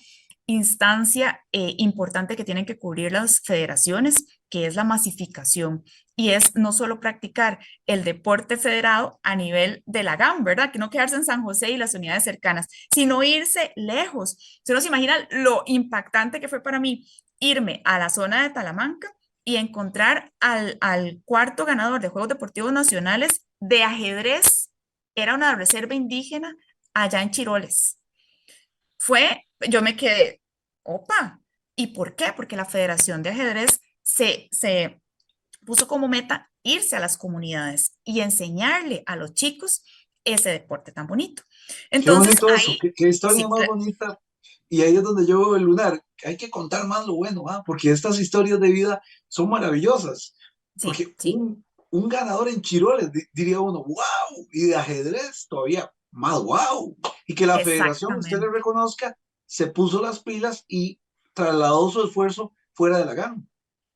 instancia importante que tienen que cubrir las federaciones, que es la masificación, y es no solo practicar el deporte federado a nivel de la GAM, ¿verdad? Que no quedarse en San José y las unidades cercanas, sino irse lejos. Se nos imagina lo impactante que fue para mí irme a la zona de Talamanca y encontrar al cuarto ganador de Juegos Deportivos Nacionales de ajedrez. Era una reserva indígena allá en Chiroles. Yo me quedé, opa, ¿y por qué? Porque la Federación de Ajedrez se puso como meta irse a las comunidades y enseñarle a los chicos ese deporte tan bonito. Qué Entonces bonito eso, ahí, qué historia sí, más bonita. Y ahí es donde yo veo el lunar. Hay que contar más lo bueno, ¿ah? Porque estas historias de vida son maravillosas. sí, Porque sí, un ganador en Chiroles, diría uno, wow, y de ajedrez todavía más wow. Y que la federación, usted le exactamente, reconozca, se puso las pilas y trasladó su esfuerzo fuera de la gama.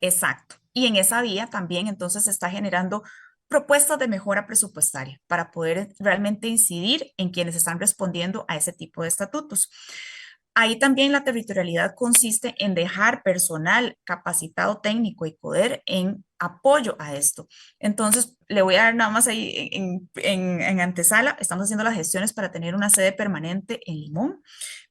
exacto. Y en esa vía también entonces se está generando propuestas de mejora presupuestaria para poder realmente incidir en quienes están respondiendo a ese tipo de estatutos. Ahí también la territorialidad consiste en dejar personal capacitado técnico y poder en apoyo a esto. Entonces, le voy a dar nada más ahí en antesala, estamos haciendo las gestiones para tener una sede permanente en Limón,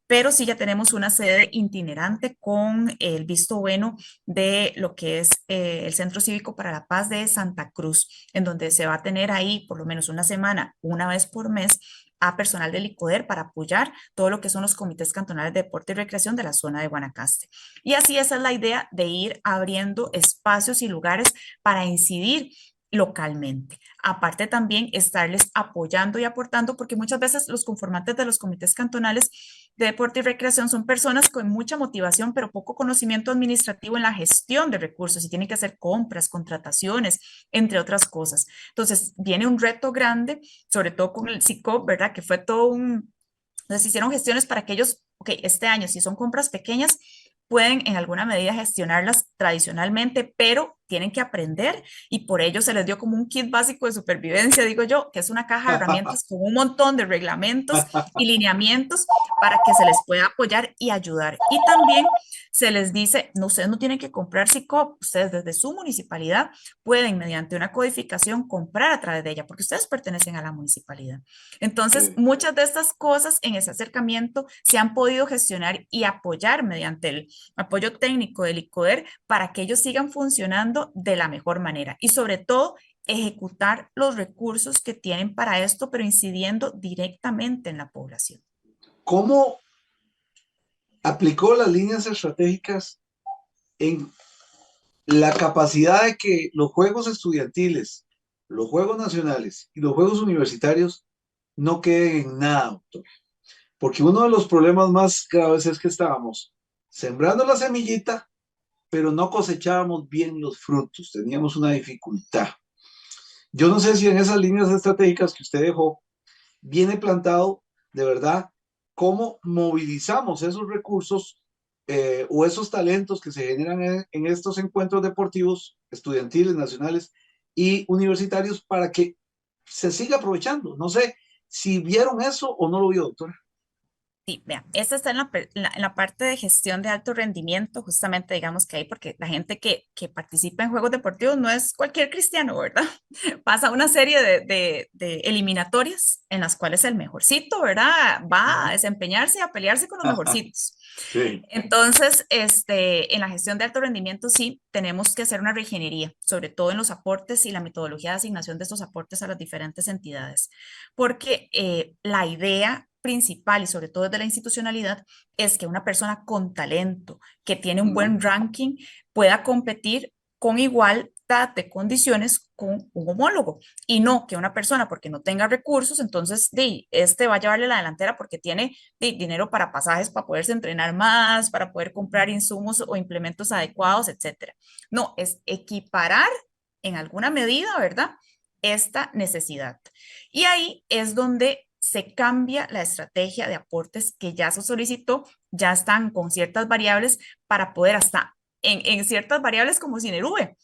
pero sí ya tenemos una sede itinerante con el visto bueno de lo que es el Centro Cívico para la Paz de Santa Cruz, en donde se va a tener ahí por lo menos una semana, una vez por mes, a personal del ICODER para apoyar todo lo que son los comités cantonales de deporte y recreación de la zona de Guanacaste. Y así esa es la idea de ir abriendo espacios y lugares para incidir localmente. Aparte también estarles apoyando y aportando, porque muchas veces los conformantes de los comités cantonales de deporte y recreación son personas con mucha motivación, pero poco conocimiento administrativo en la gestión de recursos y tienen que hacer compras, contrataciones, entre otras cosas. Entonces, viene un reto grande, sobre todo con el SICOP, ¿verdad? Que fue todo un... Entonces, hicieron gestiones para que ellos, ok, este año, si son compras pequeñas, pueden en alguna medida gestionarlas tradicionalmente, pero tienen que aprender y por ello se les dio como un kit básico de supervivencia, digo yo, que es una caja de herramientas con un montón de reglamentos y lineamientos para que se les pueda apoyar y ayudar. Y también se les dice, no, ustedes no tienen que comprar SICOP, ustedes desde su municipalidad pueden mediante una codificación comprar a través de ella, porque ustedes pertenecen a la municipalidad. Entonces, Sí. muchas de estas cosas en ese acercamiento se han podido gestionar y apoyar mediante el apoyo técnico del ICODER para que ellos sigan funcionando de la mejor manera y sobre todo ejecutar los recursos que tienen para esto, pero incidiendo directamente en la población. ¿Cómo aplicó las líneas estratégicas en la capacidad de que los juegos estudiantiles, los juegos nacionales y los juegos universitarios no queden en nada, doctor? Porque uno de los problemas más graves es que estábamos sembrando la semillita, pero no cosechábamos bien los frutos, teníamos una dificultad. Yo no sé si en esas líneas estratégicas que usted dejó viene plantado de verdad cómo movilizamos esos recursos o esos talentos que se generan en estos encuentros deportivos, estudiantiles, nacionales y universitarios para que se siga aprovechando. No sé si vieron eso o no lo vio, doctora. Sí, vea, esta está en la parte de gestión de alto rendimiento, justamente digamos que ahí, porque la gente que participa en juegos deportivos no es cualquier cristiano, ¿verdad? Pasa una serie de eliminatorias en las cuales el mejorcito, ¿verdad? Va a Ujú. desempeñarse y a pelearse con los mejorcitos. Sí. Entonces, en la gestión de alto rendimiento sí tenemos que hacer una reingeniería, sobre todo en los aportes y la metodología de asignación de estos aportes a las diferentes entidades, porque la idea principal y sobre todo desde la institucionalidad es que una persona con talento, que tiene un Ujú. buen ranking, pueda competir con igualdad de condiciones con un homólogo y no que una persona porque no tenga recursos, entonces este va a llevarle la delantera porque tiene dinero para pasajes, para poderse entrenar más, para poder comprar insumos o implementos adecuados, etcétera. No, es equiparar en alguna medida, ¿verdad? Esta necesidad. Y ahí es donde se cambia la estrategia de aportes que ya se solicitó, ya están con ciertas variables para poder hasta en ciertas variables como Sinerube.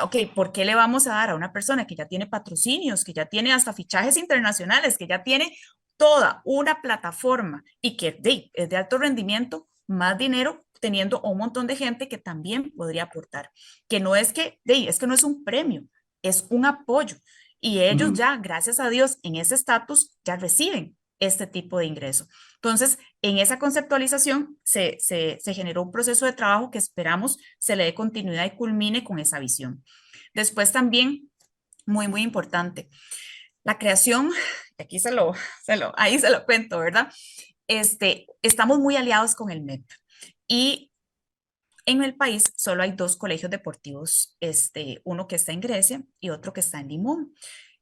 Ok, ¿por qué le vamos a dar a una persona que ya tiene patrocinios, que ya tiene hasta fichajes internacionales, que ya tiene toda una plataforma y que es de alto rendimiento, más dinero teniendo un montón de gente que también podría aportar? Que no es que, es que no es un premio, es un apoyo. Y ellos Ujú. ya, gracias a Dios, en ese estatus ya reciben este tipo de ingreso. Entonces, en esa conceptualización se generó un proceso de trabajo que esperamos se le dé continuidad y culmine con esa visión. Después también, muy importante, la creación, aquí ahí se lo cuento, ¿verdad? Estamos muy aliados con el MEP y en el país solo hay 2 colegios deportivos, uno que está en Grecia y otro que está en Limón,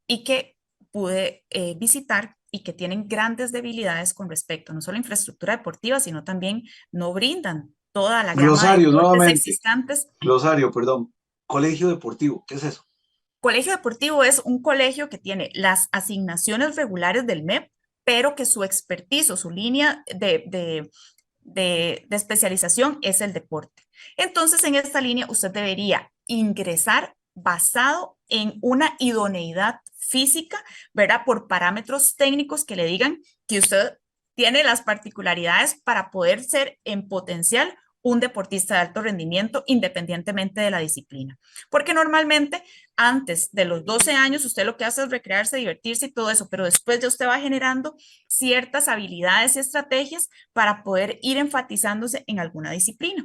y que pude visitar y que tienen grandes debilidades con respecto no solo a infraestructura deportiva, sino también no brindan toda la gama de Glosario, deportes nuevamente. existentes. Glosario, perdón. Colegio deportivo, ¿qué es eso? Colegio deportivo es un colegio que tiene las asignaciones regulares del MEP, pero que su expertise o su línea de especialización es el deporte. Entonces, en esta línea usted debería ingresar basado en una idoneidad física, ¿verdad? Por parámetros técnicos que le digan que usted tiene las particularidades para poder ser en potencial un deportista de alto rendimiento independientemente de la disciplina. Porque normalmente antes de los 12 años usted lo que hace es recrearse, divertirse y todo eso, pero después ya usted va generando ciertas habilidades y estrategias para poder ir enfatizándose en alguna disciplina.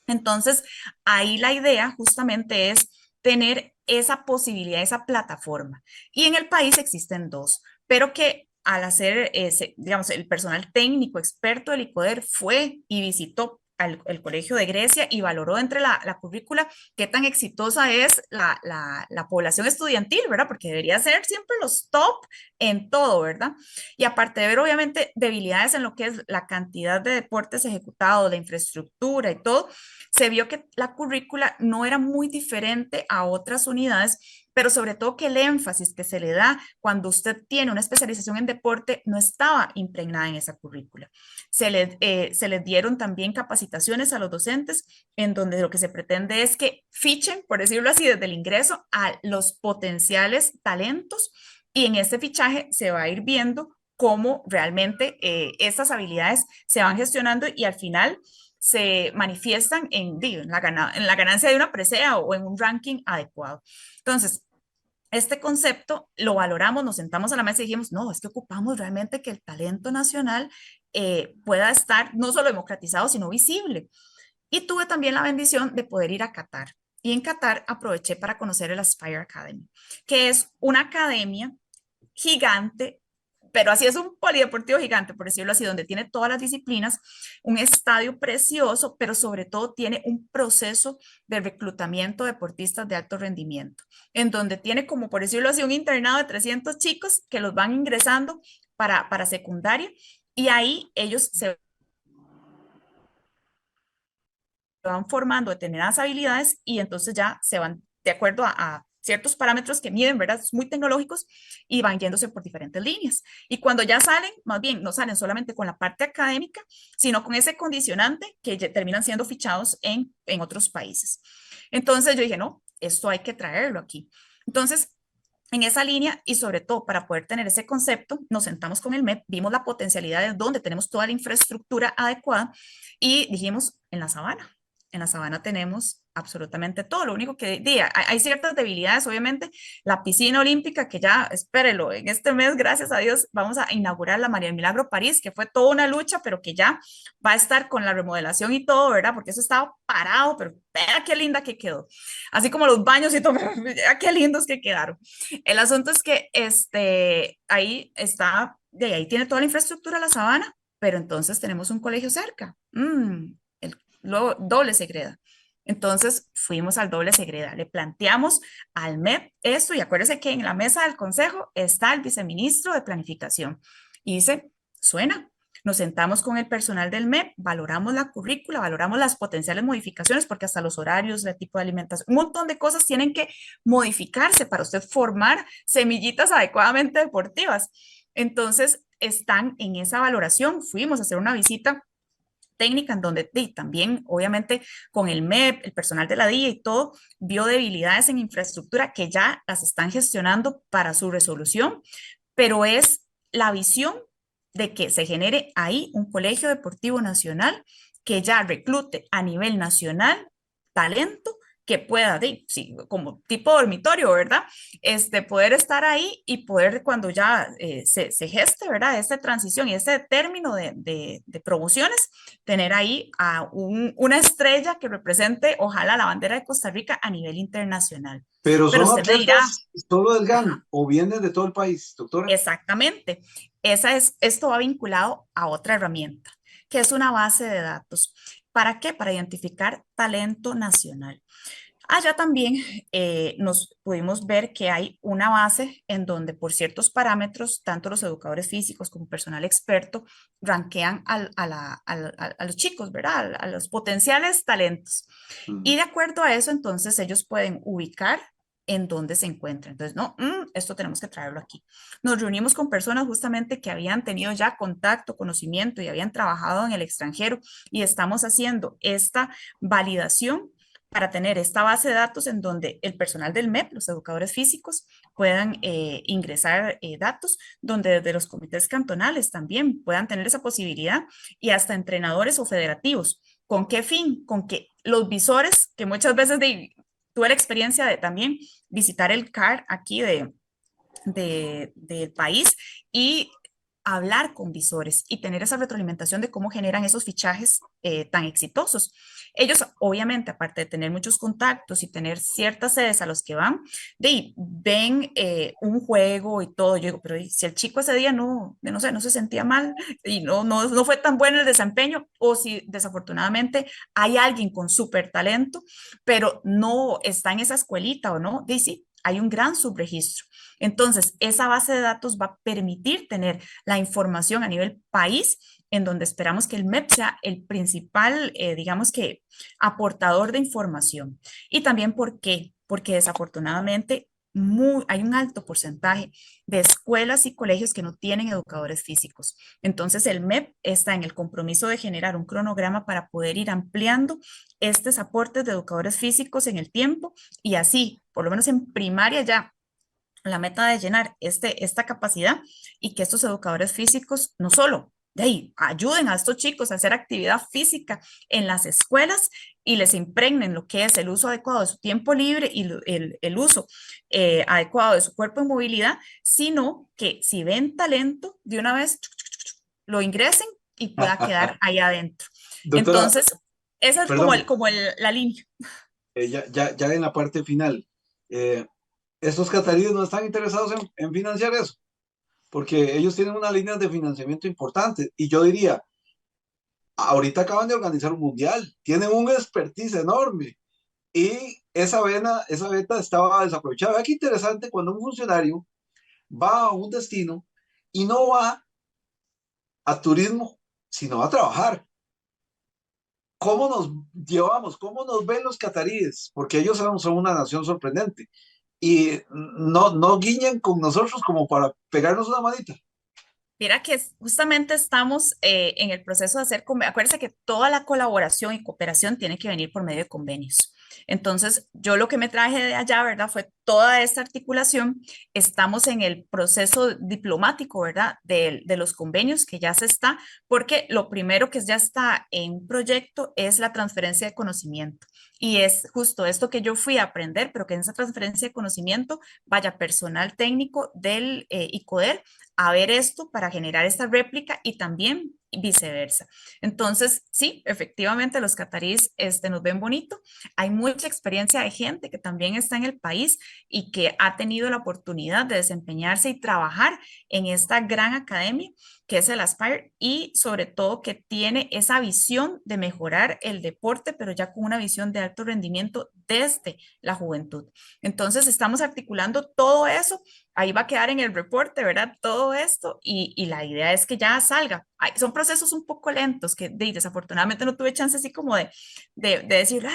Entonces, ahí la idea justamente es tener esa posibilidad, esa plataforma. Y en el país existen 2, pero que al hacer, digamos, el personal técnico experto del ICODER fue y visitó el Colegio de Grecia y valoró entre la currícula qué tan exitosa es la población estudiantil, ¿verdad? Porque debería ser siempre los top en todo, ¿verdad? Y aparte de ver, obviamente, debilidades en lo que es la cantidad de deportes ejecutados, la infraestructura y todo, se vio que la currícula no era muy diferente a otras unidades, pero sobre todo que el énfasis que se le da cuando usted tiene una especialización en deporte no estaba impregnada en esa currícula. Se les dieron también capacitaciones a los docentes en donde lo que se pretende es que fichen, por decirlo así, desde el ingreso a los potenciales talentos y en este fichaje se va a ir viendo cómo realmente estas habilidades se van gestionando y al final se manifiestan en la ganancia de una presea o en un ranking adecuado. Entonces, este concepto lo valoramos, nos sentamos a la mesa y dijimos, no, es que ocupamos realmente que el talento nacional pueda estar no solo democratizado, sino visible. Y tuve también la bendición de poder ir a Qatar. Y en Qatar aproveché para conocer el Aspire Academy, que es una academia gigante, pero así es un polideportivo gigante, por decirlo así, donde tiene todas las disciplinas, un estadio precioso, pero sobre todo tiene un proceso de reclutamiento de deportistas de alto rendimiento, en donde tiene como, por decirlo así, un internado de 300 chicos que los van ingresando para secundaria y ahí ellos se van formando determinadas habilidades y entonces ya se van de acuerdo a ciertos parámetros que miden, ¿verdad? Muy tecnológicos y van yéndose por diferentes líneas. Y cuando ya salen, más bien, no salen solamente con la parte académica, sino con ese condicionante que terminan siendo fichados en otros países. Entonces yo dije, no, esto hay que traerlo aquí. Entonces, en esa línea y sobre todo para poder tener ese concepto, nos sentamos con el MEP, vimos la potencialidad de donde tenemos toda la infraestructura adecuada y dijimos, en la sabana. En la sabana tenemos absolutamente todo. Lo único que hay ciertas debilidades, obviamente. La piscina olímpica, que ya, espérelo, en este mes, gracias a Dios, vamos a inaugurar la María del Milagro París, que fue toda una lucha, pero que ya va a estar con la remodelación y todo, ¿verdad? Porque eso estaba parado, pero vea qué linda que quedó. Así como los baños y todo, vea qué lindos que quedaron. El asunto es que ahí está, de ahí tiene toda la infraestructura la sabana, pero entonces tenemos un colegio cerca. Luego, doble Segreda. Entonces fuimos al doble Segreda, le planteamos al MEP esto y acuérdese que en la mesa del consejo está el viceministro de planificación y dice, suena. Nos sentamos con el personal del MEP, valoramos la currícula, valoramos las potenciales modificaciones porque hasta los horarios, el tipo de alimentación, un montón de cosas tienen que modificarse para usted formar semillitas adecuadamente deportivas. Entonces están en esa valoración, fuimos a hacer una visita técnica en donde también, obviamente, con el MEP, el personal de la DIA y todo, vio debilidades en infraestructura que ya las están gestionando para su resolución, pero es la visión de que se genere ahí un colegio deportivo nacional que ya reclute a nivel nacional talento que pueda, sí, como tipo dormitorio, ¿verdad? Poder estar ahí y poder cuando ya se geste, ¿verdad? Esta transición y este término de promociones, tener ahí a una estrella que represente, ojalá, la bandera de Costa Rica a nivel internacional. Pero Pero son usted me dirá, atletas solo del ajá, GAN o vienen de todo el país, doctora. exactamente. Esto va vinculado a otra herramienta, que es una base de datos. ¿Para qué? Para identificar talento nacional. Allá también nos pudimos ver que hay una base en donde por ciertos parámetros, tanto los educadores físicos como personal experto, ranquean a los chicos, ¿verdad? A los potenciales talentos. Y Mm. de acuerdo a eso, entonces ellos pueden ubicar en dónde se encuentran. Entonces, no, esto tenemos que traerlo aquí. Nos reunimos con personas justamente que habían tenido ya contacto, conocimiento y habían trabajado en el extranjero y estamos haciendo esta validación para tener esta base de datos en donde el personal del MEP, los educadores físicos, puedan ingresar datos, donde desde los comités cantonales también puedan tener esa posibilidad y hasta entrenadores o federativos. ¿Con qué fin? Con que los visores, que muchas veces tuve la experiencia de también visitar el CAR aquí del país y hablar con visores y tener esa retroalimentación de cómo generan esos fichajes tan exitosos. Ellos, obviamente, aparte de tener muchos contactos y tener ciertas sedes a los que van, ven un juego y todo. Yo digo, pero si el chico ese día no sé, no se sentía mal y no fue tan bueno el desempeño, o si desafortunadamente hay alguien con súper talento, pero no está en esa escuelita o no, sí, hay un gran subregistro. Entonces, esa base de datos va a permitir tener la información a nivel país, en donde esperamos que el MEP sea el principal, digamos que, aportador de información. Y también, ¿por qué? Porque desafortunadamente hay un alto porcentaje de escuelas y colegios que no tienen educadores físicos. Entonces, el MEP está en el compromiso de generar un cronograma para poder ir ampliando estos aportes de educadores físicos en el tiempo y así, por lo menos en primaria ya la meta de llenar esta capacidad y que estos educadores físicos no solo ayuden a estos chicos a hacer actividad física en las escuelas y les impregnen lo que es el uso adecuado de su tiempo libre y el uso adecuado de su cuerpo en movilidad, sino que si ven talento, de una vez lo ingresen y pueda quedar ahí adentro. Doctora, Entonces, esa es perdón, la línea. ya en la parte final, eh, estos cataríes no están interesados en financiar eso, porque ellos tienen unas líneas de financiamiento importantes. Y yo diría, ahorita acaban de organizar un mundial, tienen un expertise enorme. Y esa beta estaba desaprovechada. Vea qué interesante cuando un funcionario va a un destino y no va a turismo, sino va a trabajar. ¿Cómo nos llevamos? ¿Cómo nos ven los cataríes? Porque ellos son una nación sorprendente y no guiñan con nosotros como para pegarnos una manita. Mira que justamente estamos en el proceso de hacer, acuérdense que toda la colaboración y cooperación tiene que venir por medio de convenios. Entonces, yo lo que me traje de allá, ¿verdad? Fue toda esta articulación. Estamos en el proceso diplomático, ¿verdad? De los convenios que ya se está, porque lo primero que ya está en proyecto es la transferencia de conocimiento. Y es justo esto que yo fui a aprender, pero que en esa transferencia de conocimiento vaya personal técnico del ICODER a ver esto para generar esta réplica y también viceversa. Entonces, sí, efectivamente los cataríes nos ven bonito. Hay mucha experiencia de gente que también está en el país y que ha tenido la oportunidad de desempeñarse y trabajar en esta gran academia que es el Aspire y sobre todo que tiene esa visión de mejorar el deporte, pero ya con una visión de alto rendimiento desde la juventud. Entonces, estamos articulando todo eso. Ahí va a quedar en el reporte, ¿verdad? Todo esto y la idea es que ya salga. Son procesos un poco lentos que desafortunadamente no tuve chance así como de decir,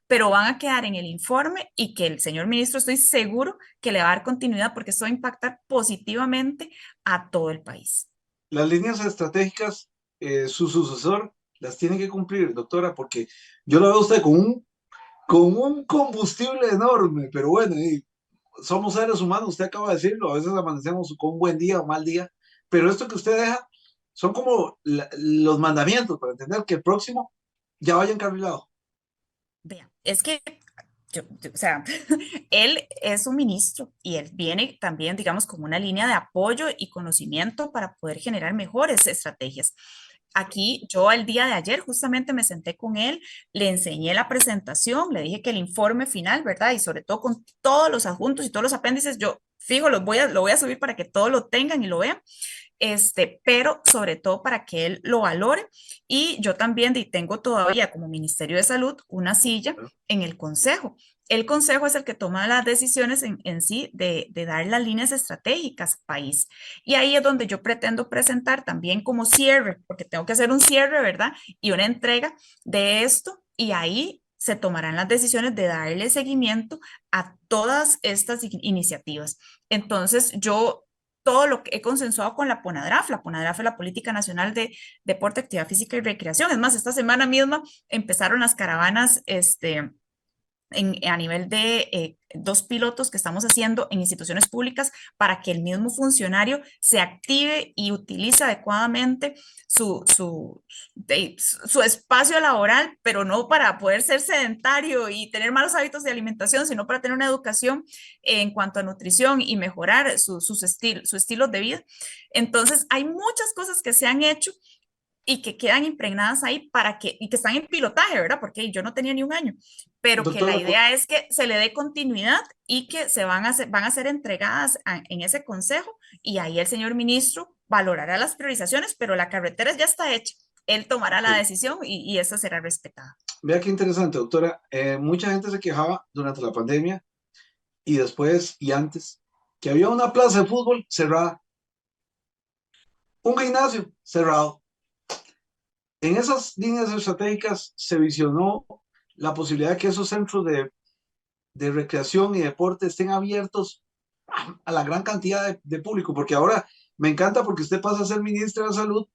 pero van a quedar en el informe y que el señor ministro estoy seguro que le va a dar continuidad porque esto va a impactar positivamente a todo el país. Las líneas estratégicas, su sucesor las tiene que cumplir, doctora, porque yo lo veo a usted con un combustible enorme, pero bueno, somos seres humanos, usted acaba de decirlo, a veces amanecemos con un buen día o mal día, pero esto que usted deja son como los mandamientos para entender que el próximo ya vaya encarrilado. Vean, es que o sea, él es un ministro y él viene también, digamos, con una línea de apoyo y conocimiento para poder generar mejores estrategias. Aquí yo el día de ayer justamente me senté con él, le enseñé la presentación, le dije que el informe final, ¿verdad? Y sobre todo con todos los adjuntos y todos los apéndices, yo fijo, lo voy a subir para que todos lo tengan y lo vean, pero sobre todo para que él lo valore. Y yo también tengo todavía como Ministerio de Salud una silla en el Consejo. El Consejo es el que toma las decisiones en sí de dar las líneas estratégicas país. Y ahí es donde yo pretendo presentar también como cierre, porque tengo que hacer un cierre, ¿verdad? Y una entrega de esto. Y ahí se tomarán las decisiones de darle seguimiento a todas estas iniciativas. Entonces, yo todo lo que he consensuado con la PONADRAF. La PONADRAF es la Política Nacional de Deporte, Actividad Física y Recreación. Es más, esta semana misma empezaron las caravanas, a nivel de dos pilotos que estamos haciendo en instituciones públicas para que el mismo funcionario se active y utilice adecuadamente su espacio laboral, pero no para poder ser sedentario y tener malos hábitos de alimentación, sino para tener una educación en cuanto a nutrición y mejorar su estilo de vida. Entonces, hay muchas cosas que se han hecho y que quedan impregnadas ahí y que están en pilotaje, ¿verdad? Porque yo no tenía ni un año, pero que la Doctora, idea es que se le dé continuidad y que van a ser entregadas en ese consejo y ahí el señor ministro valorará las priorizaciones, pero la carretera ya está hecha. Él tomará la ok, decisión y esa será respetada. vea qué interesante, doctora. Mucha gente se quejaba durante la pandemia y después y antes que había una plaza de fútbol cerrada, un gimnasio cerrado. En esas líneas estratégicas se visionó la posibilidad de que esos centros de recreación y deporte estén abiertos a la gran cantidad de público, porque ahora me encanta porque usted pasa a ser ministra de Salud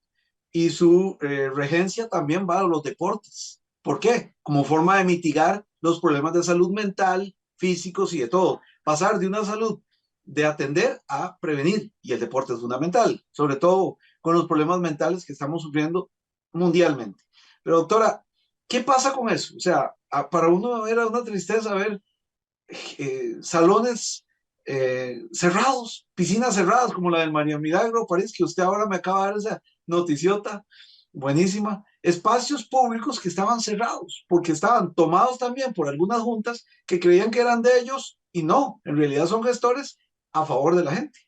y su regencia también va a los deportes. ¿Por qué? Como forma de mitigar los problemas de salud mental, físicos y de todo. Pasar de una salud de atender a prevenir, y el deporte es fundamental, sobre todo con los problemas mentales que estamos sufriendo mundialmente. Pero doctora, ¿qué pasa con eso? O sea, para uno era una tristeza ver salones cerrados, piscinas cerradas como la del María Milagro París, que usted ahora me acaba de dar esa noticiota buenísima, espacios públicos que estaban cerrados, porque estaban tomados también por algunas juntas que creían que eran de ellos y no, en realidad son gestores a favor de la gente.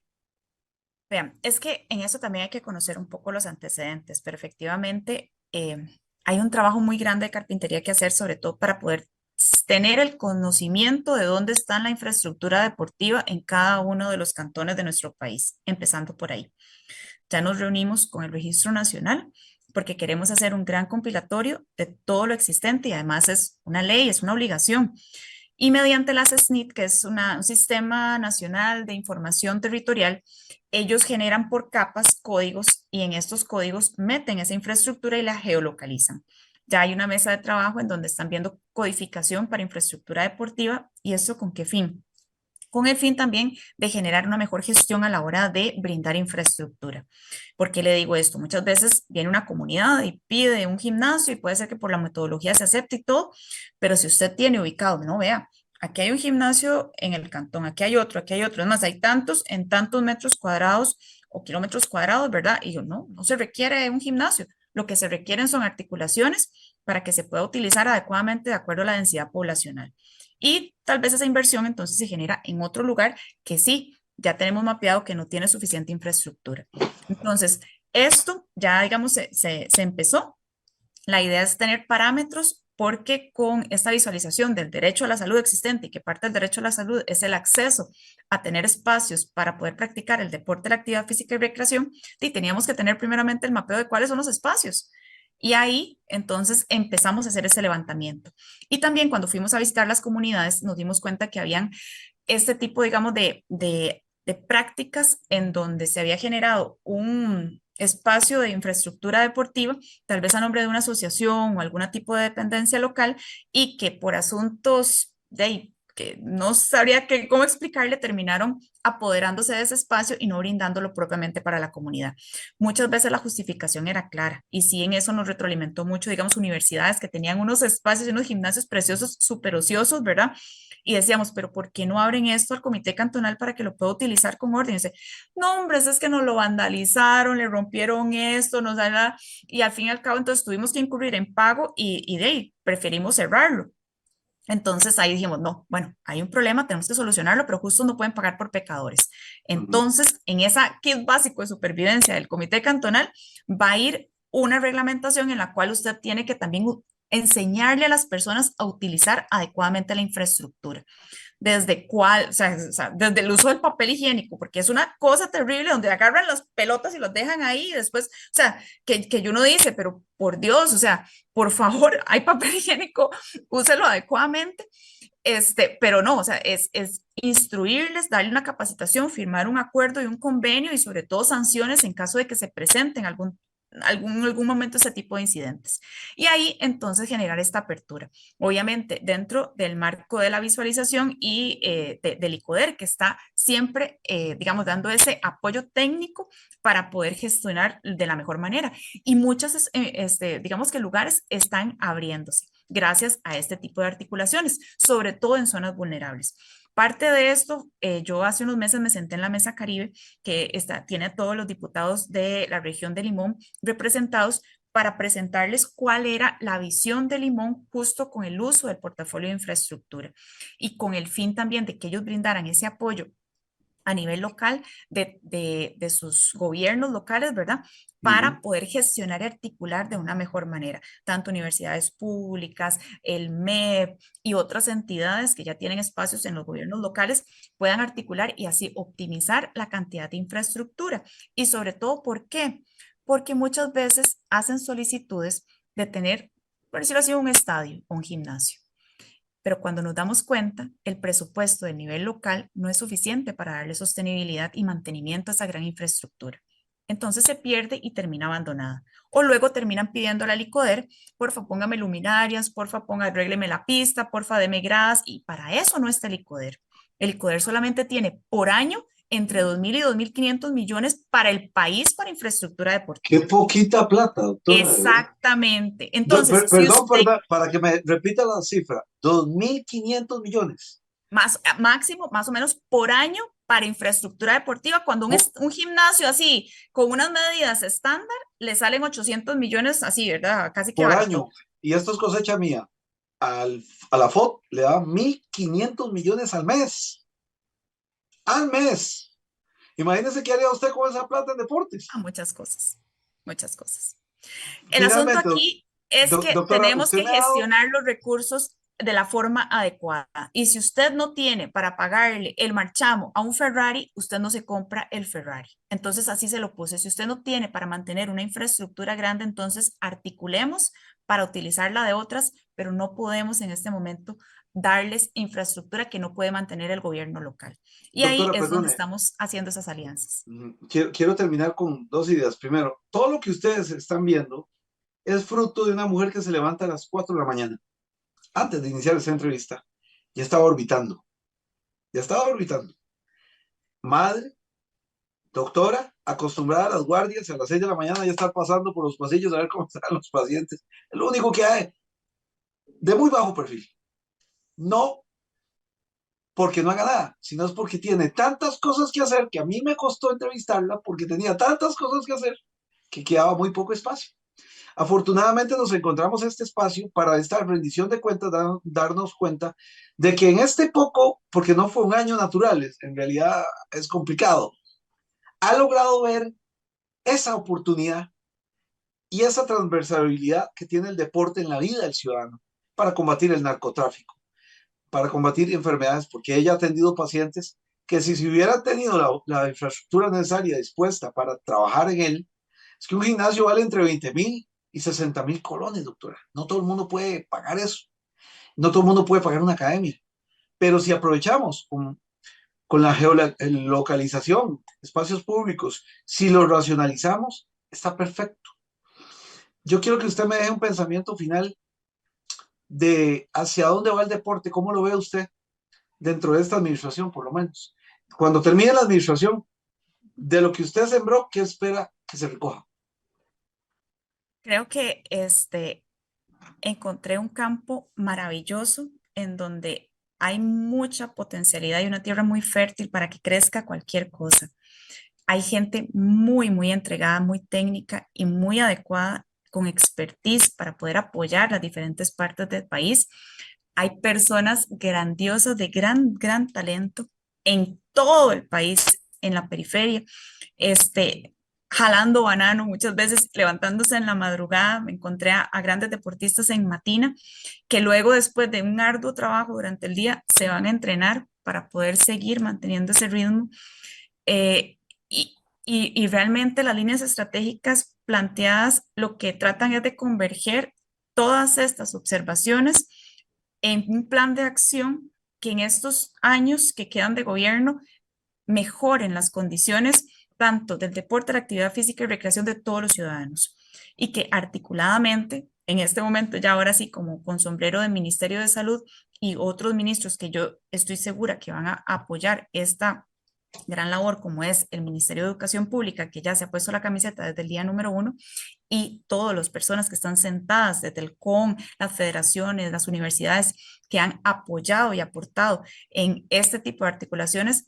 Vean, es que en eso también hay que conocer un poco los antecedentes, pero efectivamente hay un trabajo muy grande de carpintería que hacer, sobre todo para poder tener el conocimiento de dónde está la infraestructura deportiva en cada uno de los cantones de nuestro país, empezando por ahí. Ya nos reunimos con el Registro Nacional porque queremos hacer un gran compilatorio de todo lo existente y además es una ley, es una obligación. Y mediante las SNIT, que es un sistema nacional de información territorial, ellos generan por capas códigos y en estos códigos meten esa infraestructura y la geolocalizan. Ya hay una mesa de trabajo en donde están viendo codificación para infraestructura deportiva y eso con qué fin. Con el fin también de generar una mejor gestión a la hora de brindar infraestructura. ¿Por qué le digo esto? Muchas veces viene una comunidad y pide un gimnasio y puede ser que por la metodología se acepte y todo, pero si usted tiene ubicado, no vea, aquí hay un gimnasio en el cantón, aquí hay otro, es más, hay tantos en tantos metros cuadrados o kilómetros cuadrados, ¿verdad? Y yo, no se requiere un gimnasio, lo que se requieren son articulaciones para que se pueda utilizar adecuadamente de acuerdo a la densidad poblacional. Y tal vez esa inversión entonces se genera en otro lugar que sí, ya tenemos mapeado que no tiene suficiente infraestructura. Entonces, esto ya, digamos, se empezó. La idea es tener parámetros porque con esta visualización del derecho a la salud existente y que parte del derecho a la salud es el acceso a tener espacios para poder practicar el deporte, la actividad física y recreación, y teníamos que tener primeramente el mapeo de cuáles son los espacios. Y ahí entonces empezamos a hacer ese levantamiento. Y también cuando fuimos a visitar las comunidades nos dimos cuenta que habían este tipo, digamos, de prácticas en donde se había generado un espacio de infraestructura deportiva, tal vez a nombre de una asociación o algún tipo de dependencia local, y que por asuntos de que no sabría cómo explicarle, terminaron apoderándose de ese espacio y no brindándolo propiamente para la comunidad. Muchas veces la justificación era clara y sí en eso nos retroalimentó mucho, digamos, universidades que tenían unos espacios y unos gimnasios preciosos, súper ociosos, ¿verdad? Y decíamos, pero ¿por qué no abren esto al comité cantonal para que lo pueda utilizar con orden? Y dice, no, hombre, es que nos lo vandalizaron, le rompieron esto, nos da la... Y al fin y al cabo, entonces tuvimos que incurrir en pago y de ahí preferimos cerrarlo. Entonces ahí dijimos, no, bueno, hay un problema, tenemos que solucionarlo, pero justo no pueden pagar por pecadores. Entonces, en esa kit básico de supervivencia del comité cantonal va a ir una reglamentación en la cual usted tiene que también enseñarle a las personas a utilizar adecuadamente la infraestructura desde cuál, o sea, desde el uso del papel higiénico, porque es una cosa terrible donde agarran las pelotas y los dejan ahí y después, o sea, que uno dice, pero por Dios, o sea, por favor, hay papel higiénico, úselo adecuadamente, pero no, o sea, es instruirles, darle una capacitación, firmar un acuerdo y un convenio y sobre todo sanciones en caso de que se presenten algún momento ese tipo de incidentes. Y ahí entonces generar esta apertura. Obviamente dentro del marco de la visualización y del ICODER, que está siempre, digamos, dando ese apoyo técnico para poder gestionar de la mejor manera. Y muchos, digamos que lugares están abriéndose gracias a este tipo de articulaciones, sobre todo en zonas vulnerables. Parte de esto, yo hace unos meses me senté en la Mesa Caribe, que tiene a todos los diputados de la región de Limón representados para presentarles cuál era la visión de Limón justo con el uso del portafolio de infraestructura y con el fin también de que ellos brindaran ese apoyo a nivel local de sus gobiernos locales, ¿verdad? Para poder gestionar y articular de una mejor manera, tanto universidades públicas, el MEP y otras entidades que ya tienen espacios en los gobiernos locales puedan articular y así optimizar la cantidad de infraestructura. Y sobre todo, ¿por qué? Porque muchas veces hacen solicitudes de tener, por decirlo así, un estadio o un gimnasio. Pero cuando nos damos cuenta, el presupuesto del nivel local no es suficiente para darle sostenibilidad y mantenimiento a esa gran infraestructura. Entonces se pierde y termina abandonada. O luego terminan pidiendo al ICODER, porfa, póngame luminarias, porfa, arrégleme la pista, porfa, deme gradas, y para eso no está el ICODER. El ICODER solamente tiene por año entre 2.000 y 2.500 millones para el país para infraestructura deportiva. Qué poquita plata, doctora. Exactamente. Entonces, perdón, para que me repita la cifra, 2.500 millones. Máximo, más o menos por año para infraestructura deportiva. Cuando un gimnasio así, con unas medidas estándar, le salen 800 millones así, ¿verdad? Casi que por barato. Año. Y esto es cosecha mía. A la FOD le da 1.500 millones al mes. Al mes. Imagínese qué haría usted con esa plata en deportes. Muchas cosas, muchas cosas. El asunto aquí es que doctora, tenemos que gestionar los recursos de la forma adecuada. Y si usted no tiene para pagarle el marchamo a un Ferrari, usted no se compra el Ferrari. Entonces así se lo puse. Si usted no tiene para mantener una infraestructura grande, entonces articulemos para utilizarla de otras, pero no podemos en este momento darles infraestructura que no puede mantener el gobierno local. Y doctora, ahí es donde estamos haciendo esas alianzas. Quiero terminar con dos ideas. Primero, todo lo que ustedes están viendo es fruto de una mujer que se levanta a las 4 de la mañana. Antes de iniciar esa entrevista, ya estaba orbitando. Madre, doctora, acostumbrada a las guardias, a las 6 de la mañana ya estar pasando por los pasillos a ver cómo están los pacientes. Es lo único que hay. De muy bajo perfil. No porque no haga nada, sino es porque tiene tantas cosas que hacer que a mí me costó entrevistarla porque tenía tantas cosas que hacer que quedaba muy poco espacio. Afortunadamente nos encontramos este espacio para esta rendición de cuentas, darnos cuenta de que en este poco, porque no fue un año natural, en realidad es complicado, ha logrado ver esa oportunidad y esa transversalidad que tiene el deporte en la vida del ciudadano para combatir el narcotráfico, para combatir enfermedades, porque ella ha atendido pacientes que si se hubiera tenido la infraestructura necesaria dispuesta para trabajar en él, es que un gimnasio vale entre 20.000 y 60.000 colones, doctora. No todo el mundo puede pagar eso. No todo el mundo puede pagar una academia. Pero si aprovechamos con la geolocalización, espacios públicos, si lo racionalizamos, está perfecto. Yo quiero que usted me deje un pensamiento final de hacia dónde va el deporte, cómo lo ve usted, dentro de esta administración, por lo menos. Cuando termine la administración, de lo que usted sembró, ¿qué espera que se recoja? Creo que encontré un campo maravilloso en donde hay mucha potencialidad y una tierra muy fértil para que crezca cualquier cosa. Hay gente muy, muy entregada, muy técnica y muy adecuada, con expertise para poder apoyar las diferentes partes del país. Hay personas grandiosas de gran talento en todo el país, en la periferia, jalando banano, muchas veces levantándose en la madrugada. Me encontré a grandes deportistas en Matina que luego, después de un arduo trabajo durante el día, se van a entrenar para poder seguir manteniendo ese ritmo. Eh, y, y realmente las líneas estratégicas planteadas lo que tratan es de converger todas estas observaciones en un plan de acción que en estos años que quedan de gobierno mejoren las condiciones tanto del deporte, la actividad física y recreación de todos los ciudadanos, y que articuladamente, en este momento ya ahora sí, como con sombrero del Ministerio de Salud y otros ministros que yo estoy segura que van a apoyar esta gran labor, como es el Ministerio de Educación Pública, que ya se ha puesto la camiseta desde el día número 1, y todas las personas que están sentadas desde el CON, las federaciones, las universidades que han apoyado y aportado en este tipo de articulaciones,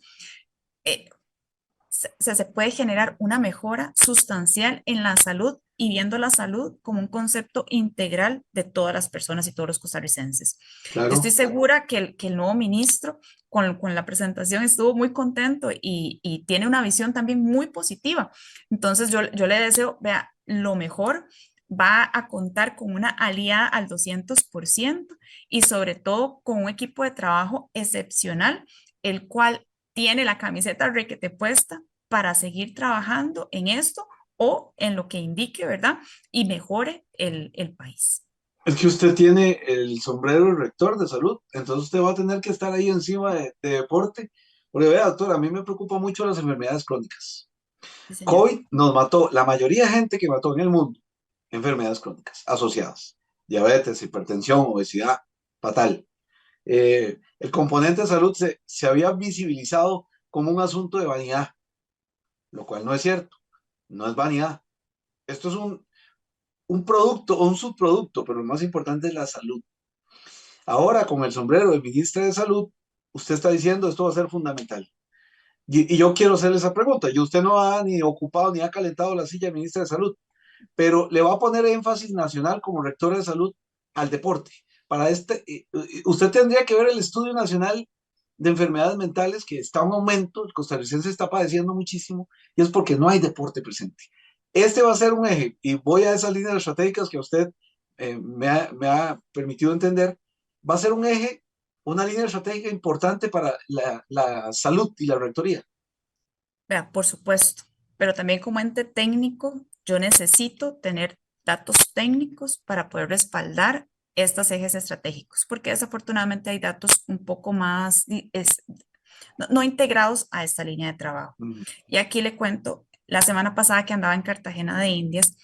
se puede generar una mejora sustancial en la salud, y viendo la salud como un concepto integral de todas las personas y todos los costarricenses. Yo estoy Claro. segura que el nuevo ministro con la presentación estuvo muy contento y tiene una visión también muy positiva. Entonces yo le deseo, vea, lo mejor. Va a contar con una aliada al 200% y sobre todo con un equipo de trabajo excepcional, el cual tiene la camiseta requete puesta para seguir trabajando en esto o en lo que indique, ¿verdad? Y mejore el país. Es que usted tiene el sombrero de rector de salud, entonces usted va a tener que estar ahí encima de deporte. Porque vea, doctor, a mí me preocupan mucho las enfermedades crónicas. Sí, señor. COVID nos mató, la mayoría de gente que mató en el mundo, enfermedades crónicas asociadas, diabetes, hipertensión, obesidad, fatal. El componente de salud se había visibilizado como un asunto de vanidad, lo cual no es cierto, no es vanidad. Esto es un producto o un subproducto, pero lo más importante es la salud. Ahora, con el sombrero del ministro de Salud, usted está diciendo esto va a ser fundamental. Y yo quiero hacerle esa pregunta. Y usted no ha ni ocupado ni ha calentado la silla de ministra de Salud, pero le va a poner énfasis nacional como rector de salud al deporte. Para usted tendría que ver el Estudio Nacional de Enfermedades Mentales, que está en aumento, el costarricense está padeciendo muchísimo, y es porque no hay deporte presente. Este va a ser un eje, y voy a esas líneas estratégicas que usted me ha permitido entender, va a ser un eje, una línea estratégica importante para la salud y la rectoría. Vea, por supuesto, pero también como ente técnico, yo necesito tener datos técnicos para poder respaldar estos ejes estratégicos, porque desafortunadamente hay datos un poco más no integrados a esta línea de trabajo. Mm. Y aquí le cuento, la semana pasada que andaba en Cartagena de Indias,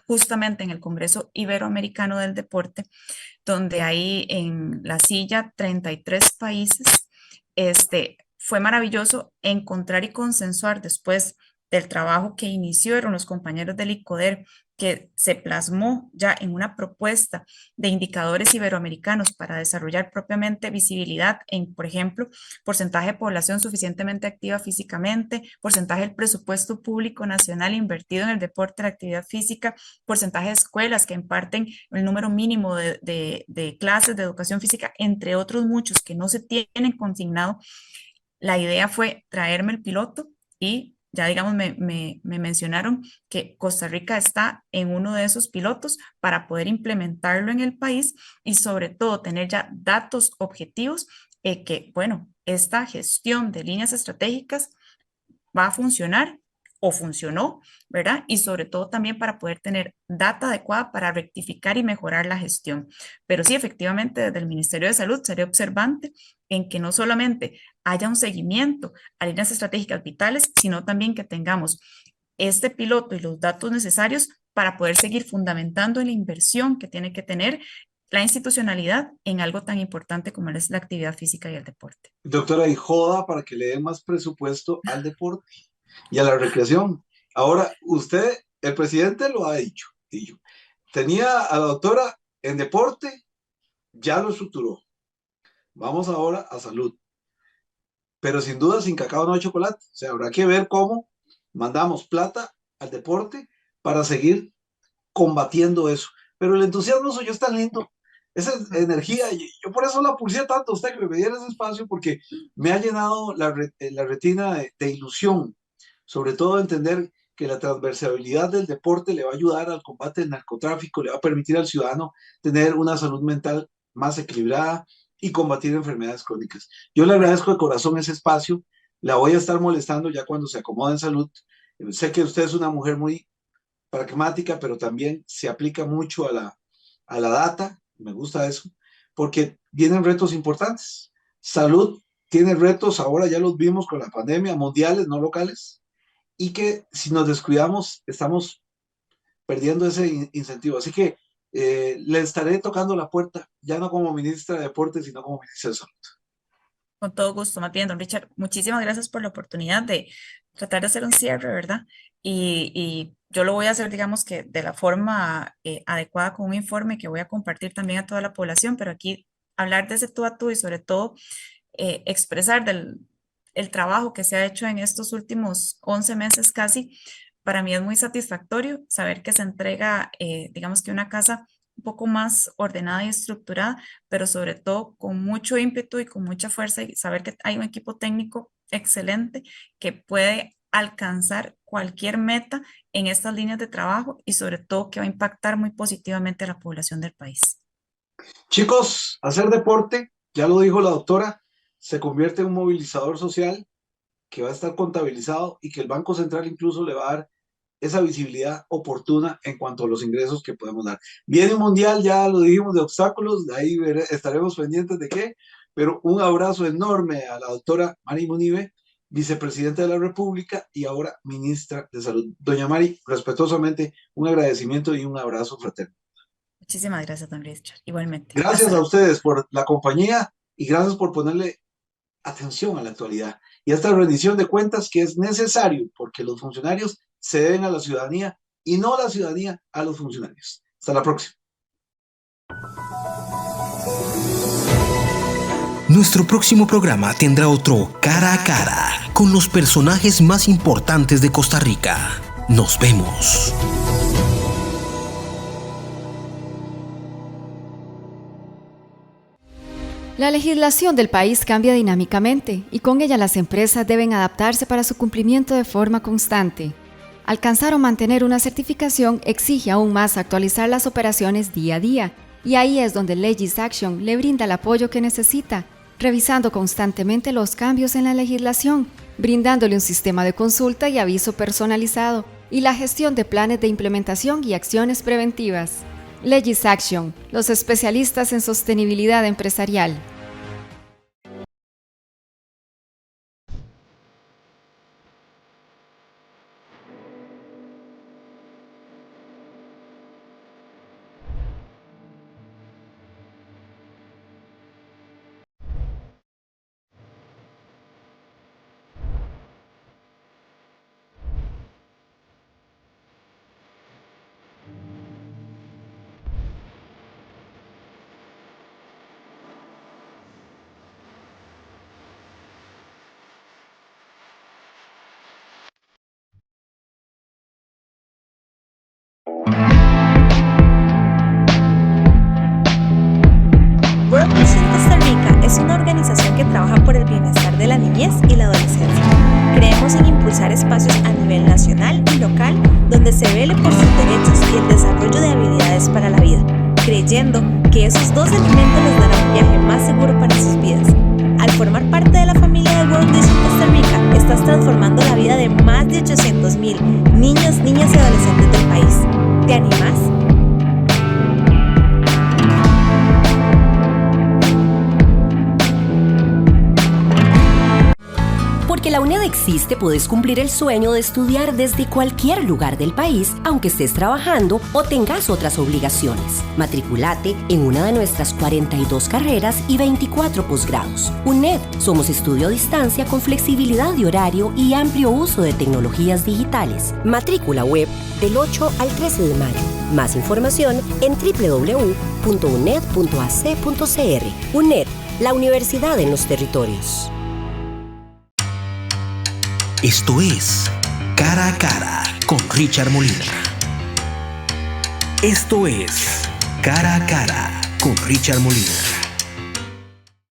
justamente en el Congreso Iberoamericano del Deporte, donde hay en la silla 33 países, fue maravilloso encontrar y consensuar después del trabajo que iniciaron los compañeros del ICODER, que se plasmó ya en una propuesta de indicadores iberoamericanos para desarrollar propiamente visibilidad en, por ejemplo, porcentaje de población suficientemente activa físicamente, porcentaje del presupuesto público nacional invertido en el deporte, la actividad física, porcentaje de escuelas que imparten el número mínimo de clases de educación física, entre otros muchos que no se tienen consignado. La idea fue traerme el piloto y ya digamos me mencionaron que Costa Rica está en uno de esos pilotos para poder implementarlo en el país y sobre todo tener ya datos objetivos, que bueno, esta gestión de líneas estratégicas va a funcionar o funcionó, ¿verdad? Y sobre todo también para poder tener data adecuada para rectificar y mejorar la gestión. Pero sí, efectivamente, desde el Ministerio de Salud seré observante en que no solamente haya un seguimiento a líneas estratégicas vitales, sino también que tengamos este piloto y los datos necesarios para poder seguir fundamentando la inversión que tiene que tener la institucionalidad en algo tan importante como es la actividad física y el deporte. Doctora, y joda para que le den más presupuesto al deporte y a la recreación. Ahora, usted, el presidente lo ha dicho, tenía a la doctora en deporte, ya lo estructuró. Vamos ahora a salud. Pero sin duda, sin cacao no hay chocolate. O sea, habrá que ver cómo mandamos plata al deporte para seguir combatiendo eso. Pero el entusiasmo suyo es tan lindo, esa energía, yo por eso la pulsé tanto a usted que me diera ese espacio, porque me ha llenado la retina de ilusión, sobre todo entender que la transversalidad del deporte le va a ayudar al combate del narcotráfico, le va a permitir al ciudadano tener una salud mental más equilibrada y combatir enfermedades crónicas. Yo le agradezco de corazón ese espacio, la voy a estar molestando ya cuando se acomode en salud. Sé que usted es una mujer muy pragmática, pero también se aplica mucho a la data, me gusta eso, porque vienen retos importantes. Salud tiene retos, ahora ya los vimos con la pandemia, mundiales, no locales, y que si nos descuidamos estamos perdiendo ese incentivo. Así que le estaré tocando la puerta, ya no como ministra de Deportes, sino como ministra de Salud. Con todo gusto, más bien, don Richard, muchísimas gracias por la oportunidad de tratar de hacer un cierre, ¿verdad? Y yo lo voy a hacer, digamos que de la forma adecuada con un informe que voy a compartir también a toda la población, pero aquí hablar de ese tú a tú y sobre todo expresar el trabajo que se ha hecho en estos últimos 11 meses casi, para mí es muy satisfactorio saber que se entrega, digamos que una casa un poco más ordenada y estructurada, pero sobre todo con mucho ímpetu y con mucha fuerza y saber que hay un equipo técnico excelente que puede alcanzar cualquier meta en estas líneas de trabajo y sobre todo que va a impactar muy positivamente a la población del país. Chicos, hacer deporte, ya lo dijo la doctora, se convierte en un movilizador social que va a estar contabilizado y que el Banco Central incluso le va a dar esa visibilidad oportuna en cuanto a los ingresos que podemos dar. Viene un mundial, ya lo dijimos, de obstáculos, de ahí estaremos pendientes de qué, pero un abrazo enorme a la doctora Mari Munive, vicepresidenta de la República y ahora ministra de Salud. Doña Mari, respetuosamente, un agradecimiento y un abrazo fraterno. Muchísimas gracias, don Richard. Igualmente. Gracias a ustedes por la compañía y gracias por ponerle atención a la actualidad y a esta rendición de cuentas que es necesario porque los funcionarios se deben a la ciudadanía y no la ciudadanía a los funcionarios. Hasta la próxima. Nuestro próximo programa tendrá otro Cara a Cara con los personajes más importantes de Costa Rica. Nos vemos. La legislación del país cambia dinámicamente y con ella las empresas deben adaptarse para su cumplimiento de forma constante. Alcanzar o mantener una certificación exige aún más actualizar las operaciones día a día, y ahí es donde Legis Action le brinda el apoyo que necesita, revisando constantemente los cambios en la legislación, brindándole un sistema de consulta y aviso personalizado, y la gestión de planes de implementación y acciones preventivas. Legis Action, los especialistas en sostenibilidad empresarial. World Vision Costa Rica es una organización que trabaja por el bienestar de la niñez y la adolescencia. Creemos en impulsar espacios a nivel nacional y local donde se vele por sus derechos y el desarrollo de habilidades para la vida, creyendo que esos dos elementos les darán un viaje más seguro para sus vidas. Al formar parte de la familia de World Vision Costa Rica, estás transformando la vida de más de 800,000 niños, niñas y adolescentes del país. ¿Te animas? Porque la UNED existe, puedes cumplir el sueño de estudiar desde cualquier lugar del país, aunque estés trabajando o tengas otras obligaciones. Matriculate en una de nuestras 42 carreras y 24 posgrados. UNED, somos estudio a distancia con flexibilidad de horario y amplio uso de tecnologías digitales. Matrícula web del 8 al 13 de mayo. Más información en www.uned.ac.cr. UNED, la universidad en los territorios. Esto es Cara a Cara con Richard Molina. Esto es Cara a Cara con Richard Molina.